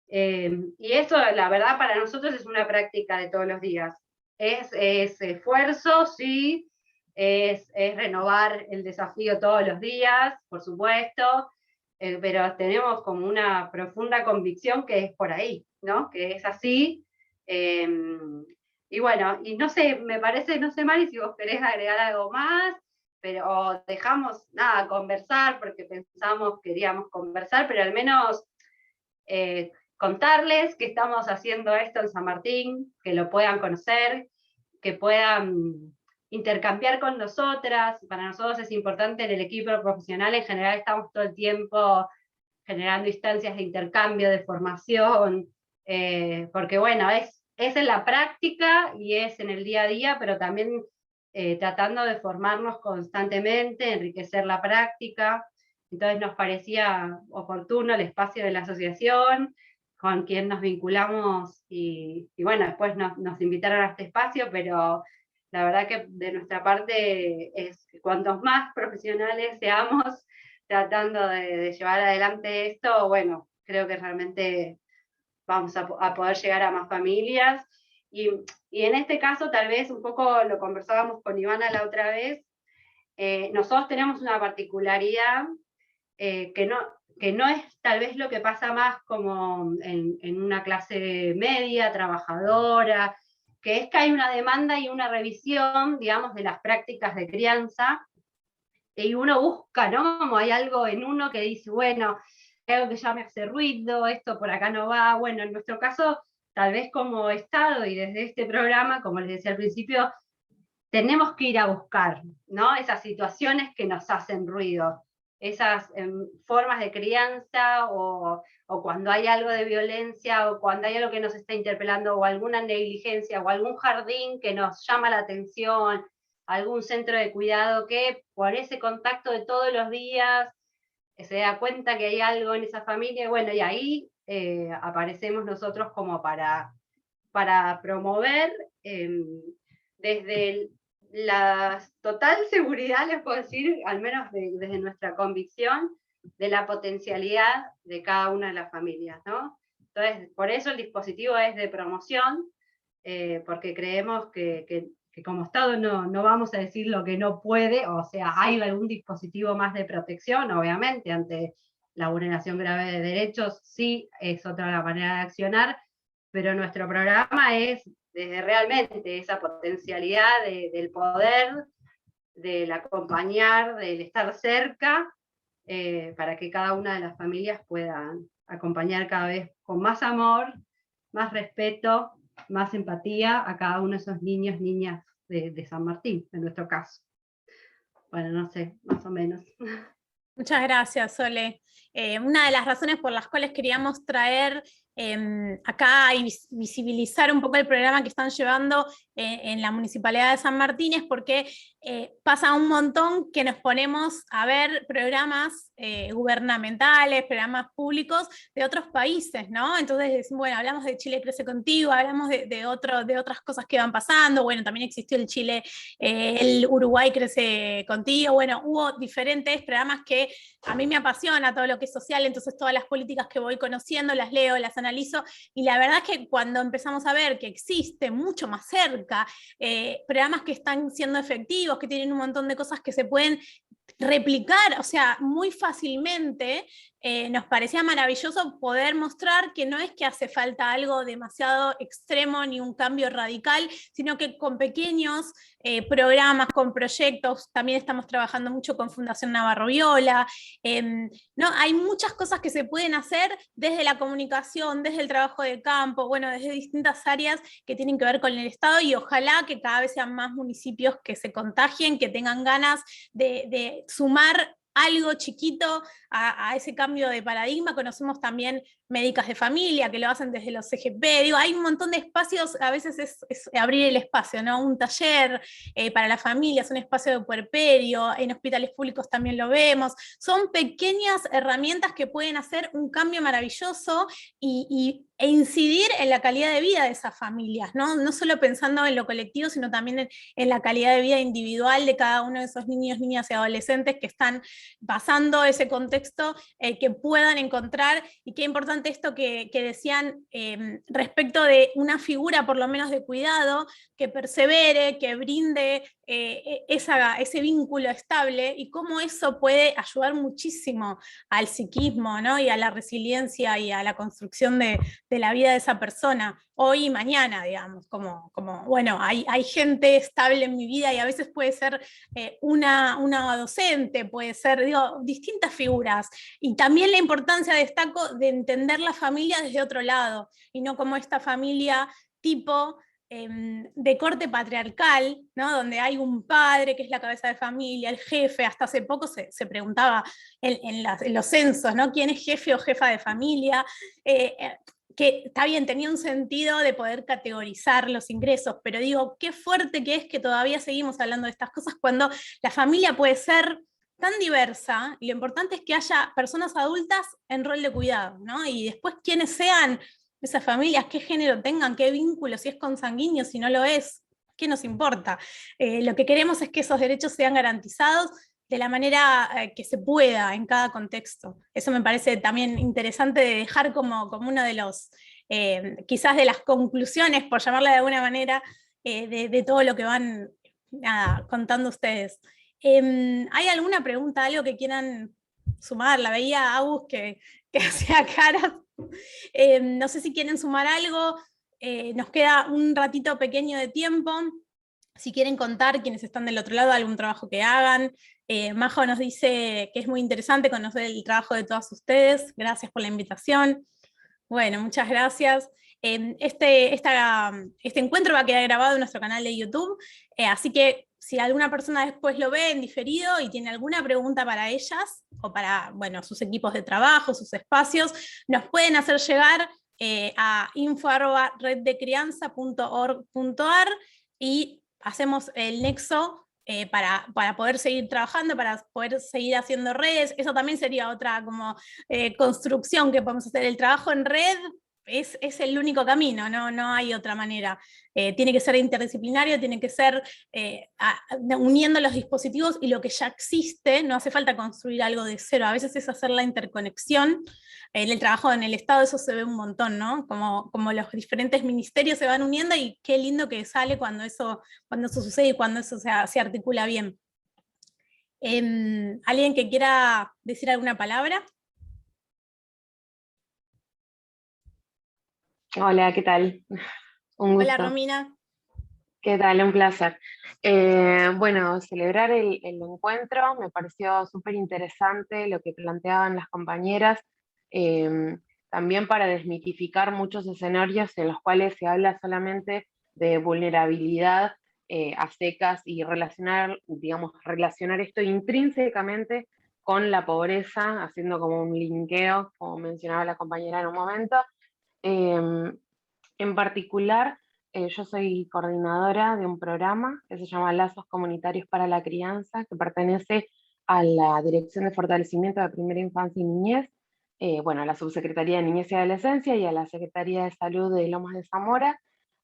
Speaker 4: y eso la verdad para nosotros es una práctica de todos los días. Es esfuerzo, sí, es renovar el desafío todos los días, por supuesto, pero tenemos como una profunda convicción que es por ahí, ¿no? Que es así. Y bueno, y no sé, me parece, no sé, Mari, si vos querés agregar algo más, pero dejamos, nada, conversar, porque pensamos, queríamos conversar, pero al menos contarles que estamos haciendo esto en San Martín, que lo puedan conocer, que puedan intercambiar con nosotras. Para nosotros es importante, en el equipo profesional en general estamos todo el tiempo generando instancias de intercambio, de formación, porque bueno, es en la práctica y es en el día a día, pero también tratando de formarnos constantemente, enriquecer la práctica. Entonces nos parecía oportuno el espacio de la asociación, con quien nos vinculamos, y bueno, después nos invitaron a este espacio, pero la verdad que de nuestra parte es cuantos más profesionales seamos tratando de llevar adelante esto, bueno, creo que realmente vamos a poder llegar a más familias. Y en este caso, tal vez un poco lo conversábamos con Ivana la otra vez, nosotros tenemos una particularidad que no es tal vez lo que pasa más como en una clase media, trabajadora, que es que hay una demanda y una revisión, digamos, de las prácticas de crianza, y uno busca, ¿no? Como hay algo en uno que dice, bueno, hay algo que ya me hace ruido, esto por acá no va. Bueno, en nuestro caso, tal vez como Estado y desde este programa, como les decía al principio, tenemos que ir a buscar, ¿no? Esas situaciones que nos hacen ruido, esas formas de crianza, o cuando hay algo de violencia, o cuando hay algo que nos está interpelando, o alguna negligencia, o algún jardín que nos llama la atención, algún centro de cuidado que por ese contacto de todos los días se da cuenta que hay algo en esa familia, bueno, y ahí aparecemos nosotros como para promover desde la total seguridad, les puedo decir, al menos desde nuestra convicción, de la potencialidad de cada una de las familias, ¿no? Entonces, por eso el dispositivo es de promoción, porque creemos que como Estado no vamos a decir lo que no puede, o sea, hay algún dispositivo más de protección, obviamente, ante la vulneración grave de derechos, sí, es otra la manera de accionar, pero nuestro programa es desde realmente esa potencialidad del poder, del acompañar, del estar cerca, para que cada una de las familias puedan acompañar cada vez con más amor, más respeto, más empatía a cada uno de esos niños, niñas de San Martín, en nuestro caso. Bueno, no sé, más o menos.
Speaker 1: Muchas gracias, Sole. Una de las razones por las cuales queríamos traer acá y visibilizar un poco el programa que están llevando en la Municipalidad de San Martín es porque pasa un montón que nos ponemos a ver programas gubernamentales, programas públicos de otros países, ¿no? Entonces, bueno, hablamos de Chile Crece Contigo, hablamos de otras cosas que van pasando, bueno, también existió el Chile, el Uruguay Crece Contigo, bueno, hubo diferentes programas que a mí me apasiona todo lo que es social, entonces todas las políticas que voy conociendo las leo, las analizo, y la verdad es que cuando empezamos a ver que existe mucho más cerca programas que están siendo efectivos, que tienen un montón de cosas que se pueden replicar, o sea, muy fácilmente, nos parecía maravilloso poder mostrar que no es que hace falta algo demasiado extremo ni un cambio radical, sino que con pequeños programas, con proyectos, también estamos trabajando mucho con Fundación Navarro Viola, ¿no? Hay muchas cosas que se pueden hacer desde la comunicación, desde el trabajo de campo, bueno, desde distintas áreas que tienen que ver con el Estado, y ojalá que cada vez sean más municipios que se contagien, que tengan ganas de sumar algo chiquito a ese cambio de paradigma. Conocemos también médicas de familia que lo hacen desde los CGP, digo, hay un montón de espacios, a veces es abrir el espacio, ¿no? Un taller para las familias, un espacio de puerperio, en hospitales públicos también lo vemos, son pequeñas herramientas que pueden hacer un cambio maravilloso e incidir en la calidad de vida de esas familias, ¿no? No solo pensando en lo colectivo, sino también en la calidad de vida individual de cada uno de esos niños, niñas y adolescentes que están pasando ese contexto, que puedan encontrar, y qué importante esto que decían respecto de una figura por lo menos de cuidado, que persevere, que brinde ese vínculo estable, y cómo eso puede ayudar muchísimo al psiquismo, ¿no? Y a la resiliencia y a la construcción de la vida de esa persona, hoy y mañana, digamos, como bueno, hay gente estable en mi vida, y a veces puede ser una docente, puede ser, digo, distintas figuras, y también la importancia, destaco, de entender la familia desde otro lado, y no como esta familia tipo de corte patriarcal, ¿no? Donde hay un padre que es la cabeza de familia, el jefe. Hasta hace poco se preguntaba en los censos, ¿no? ¿Quién es jefe o jefa de familia? Que está bien, tenía un sentido de poder categorizar los ingresos, pero digo, qué fuerte que es que todavía seguimos hablando de estas cosas cuando la familia puede ser tan diversa, y lo importante es que haya personas adultas en rol de cuidado, ¿no? Y después quienes sean esas familias, qué género tengan, qué vínculo, si es consanguíneo, si no lo es, ¿qué nos importa? Lo que queremos es que esos derechos sean garantizados de la manera que se pueda en cada contexto. Eso me parece también interesante de dejar como uno de los, quizás de las conclusiones, por llamarla de alguna manera, de todo lo que van contando ustedes. ¿Hay alguna pregunta, algo que quieran sumar? La veía a Agus que hacía caras. No sé si quieren sumar algo. Nos queda un ratito pequeño de tiempo. Si quieren contar, quienes están del otro lado, algún trabajo que hagan. Majo nos dice que es muy interesante conocer el trabajo de todas ustedes. Gracias por la invitación. Bueno, muchas gracias. Este encuentro va a quedar grabado en nuestro canal de YouTube, así que si alguna persona después lo ve en diferido y tiene alguna pregunta para ellas, o para, bueno, sus equipos de trabajo, sus espacios, nos pueden hacer llegar a info@reddecrianza.org.ar, y hacemos el nexo para poder seguir trabajando, para poder seguir haciendo redes. Eso también sería otra como construcción que podemos hacer. El trabajo en red es el único camino, no hay otra manera. Tiene que ser interdisciplinario, tiene que ser uniendo los dispositivos y lo que ya existe. No hace falta construir algo de cero, a veces es hacer la interconexión. En el trabajo en el Estado eso se ve un montón, ¿no? Como los diferentes ministerios se van uniendo, y qué lindo que sale cuando eso sucede y cuando eso se articula bien. ¿Alguien que quiera decir alguna palabra?
Speaker 5: Hola, ¿qué tal? Un gusto.
Speaker 1: Hola Romina.
Speaker 5: ¿Qué tal? Un placer. Bueno, celebrar el encuentro me pareció súper interesante lo que planteaban las compañeras, eh, también para desmitificar muchos escenarios en los cuales se habla solamente de vulnerabilidad a secas y relacionar, digamos, relacionar esto intrínsecamente con la pobreza, haciendo como un linkeo, como mencionaba la compañera en un momento. Eh, en particular, yo soy coordinadora de un programa que se llama Lazos Comunitarios para la Crianza, que pertenece a la Dirección de Fortalecimiento de Primera Infancia y Niñez, bueno, a la Subsecretaría de Niñez y Adolescencia y a la Secretaría de Salud de Lomas de Zamora.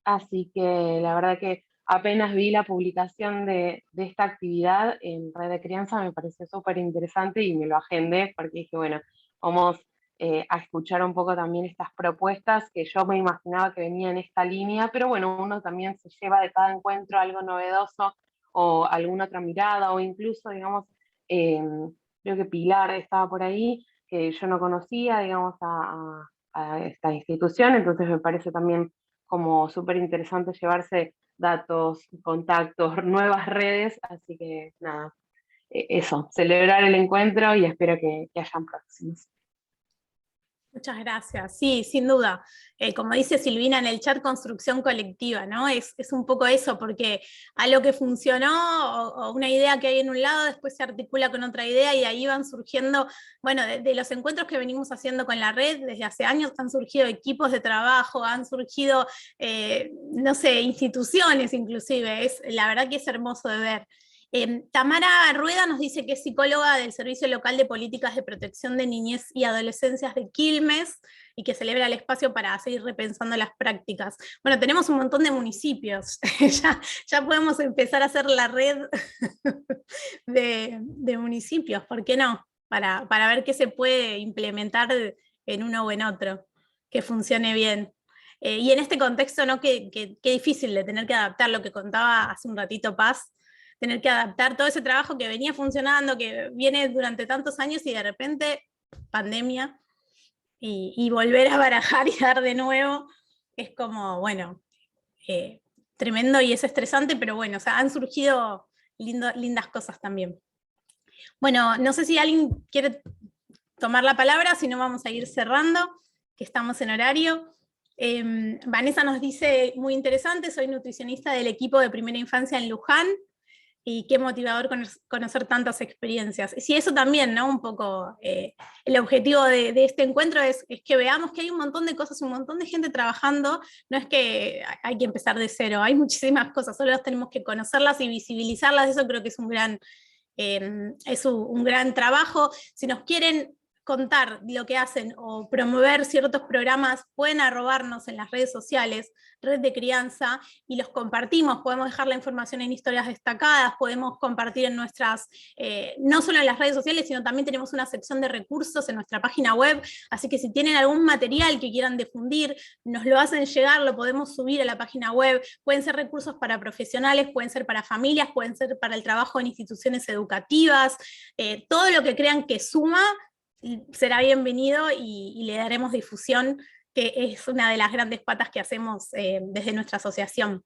Speaker 5: Así que la verdad que apenas vi la publicación de esta actividad en Red de Crianza, me pareció súper interesante y me lo agendé porque dije, bueno, vamos a escuchar un poco también estas propuestas que yo me imaginaba que venían en esta línea, pero bueno, uno también se lleva de cada encuentro algo novedoso o alguna otra mirada, o incluso, digamos, eh, creo que Pilar estaba por ahí, que yo no conocía, digamos, a esta institución, entonces me parece también como súper interesante llevarse datos, contactos, nuevas redes, así que nada, eso, celebrar el encuentro y espero que hayan próximos.
Speaker 1: Muchas gracias. Sí, sin duda. Como dice Silvina en el chat, construcción colectiva, ¿no? Es un poco eso, porque algo que funcionó o una idea que hay en un lado después se articula con otra idea y ahí van surgiendo, bueno, de los encuentros que venimos haciendo con la red desde hace años han surgido equipos de trabajo, han surgido, no sé, instituciones inclusive. La verdad que es hermoso de ver. Tamara Rueda nos dice que es psicóloga del Servicio Local de Políticas de Protección de Niñez y Adolescencias de Quilmes y que celebra el espacio para seguir repensando las prácticas. Bueno, tenemos un montón de municipios, ya podemos empezar a hacer la red de municipios, ¿por qué no? Para ver qué se puede implementar en uno o en otro, que funcione bien. Y en este contexto, ¿no? Qué difícil de tener que adaptar lo que contaba hace un ratito Paz, tener que adaptar todo ese trabajo que venía funcionando, que viene durante tantos años y de repente pandemia y volver a barajar y dar de nuevo, es como, bueno, tremendo y es estresante, pero bueno, o sea, han surgido lindas cosas también. Bueno, no sé si alguien quiere tomar la palabra, si no vamos a ir cerrando, que estamos en horario. Vanessa nos dice, muy interesante, soy nutricionista del equipo de primera infancia en Luján, y qué motivador conocer tantas experiencias. Sí, eso también, ¿no? Un poco el objetivo de este encuentro es que veamos que hay un montón de cosas, un montón de gente trabajando, no es que hay que empezar de cero, hay muchísimas cosas, solo tenemos que conocerlas y visibilizarlas, eso creo que es un gran trabajo. Si nos quieren contar lo que hacen o promover ciertos programas, pueden arrobarnos en las redes sociales, Red de Crianza, y los compartimos. Podemos dejar la información en historias destacadas, podemos compartir en nuestras, no solo en las redes sociales, sino también tenemos una sección de recursos en nuestra página web, así que si tienen algún material que quieran difundir, nos lo hacen llegar, lo podemos subir a la página web. Pueden ser recursos para profesionales, pueden ser para familias, pueden ser para el trabajo en instituciones educativas, todo lo que crean que suma, será bienvenido y le daremos difusión, que es una de las grandes patas que hacemos desde nuestra asociación.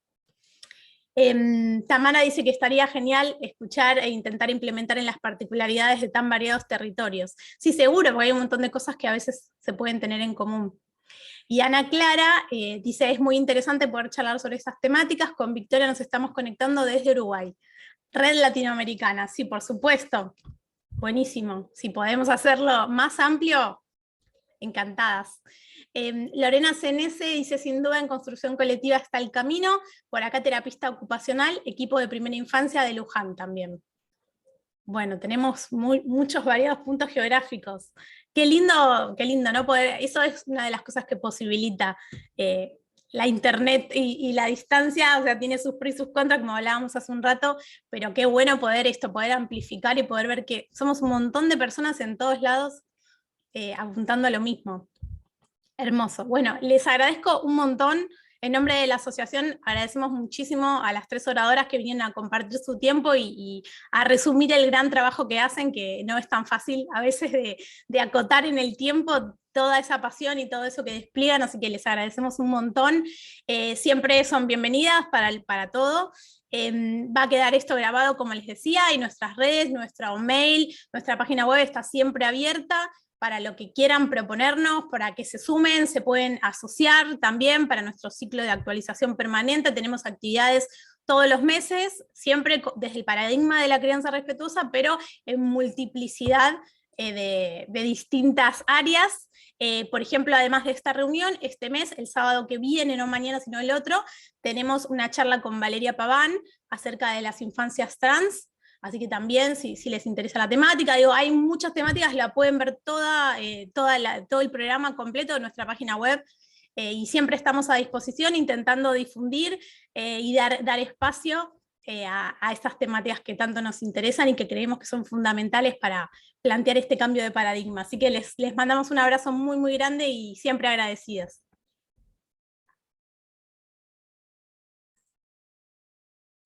Speaker 1: Tamara dice que estaría genial escuchar e intentar implementar en las particularidades de tan variados territorios. Sí, seguro, porque hay un montón de cosas que a veces se pueden tener en común. Y Ana Clara dice, es muy interesante poder charlar sobre esas temáticas, con Victoria nos estamos conectando desde Uruguay. Red Latinoamericana, sí, por supuesto. Buenísimo, si podemos hacerlo más amplio, encantadas. Lorena CNS dice, sin duda en construcción colectiva está el camino, por acá terapista ocupacional, equipo de primera infancia de Luján también. Bueno, tenemos muchos variados puntos geográficos. Qué lindo, ¿no? Eso es una de las cosas que posibilita la internet y la distancia, o sea, tiene sus pros y sus contras, como hablábamos hace un rato, pero qué bueno poder amplificar y poder ver que somos un montón de personas en todos lados apuntando a lo mismo. Hermoso. Bueno, les agradezco un montón. En nombre de la asociación agradecemos muchísimo a las 3 oradoras que vinieron a compartir su tiempo y a resumir el gran trabajo que hacen, que no es tan fácil a veces de acotar en el tiempo toda esa pasión y todo eso que despliegan, así que les agradecemos un montón. Siempre son bienvenidas para todo. Va a quedar esto grabado, como les decía, y nuestras redes, nuestro mail, nuestra página web está siempre abierta para lo que quieran proponernos, para que se sumen, se pueden asociar también para nuestro ciclo de actualización permanente. Tenemos actividades todos los meses, siempre desde el paradigma de la crianza respetuosa, pero en multiplicidad de distintas áreas. Por ejemplo, además de esta reunión, este mes, el sábado que viene, no mañana sino el otro, tenemos una charla con Valeria Paván acerca de las infancias trans, así que también, si les interesa la temática, digo, hay muchas temáticas, la pueden ver todo el programa completo en nuestra página web, y siempre estamos a disposición intentando difundir y dar espacio a estas temáticas que tanto nos interesan y que creemos que son fundamentales para plantear este cambio de paradigma. Así que les mandamos un abrazo muy, muy grande y siempre agradecidos.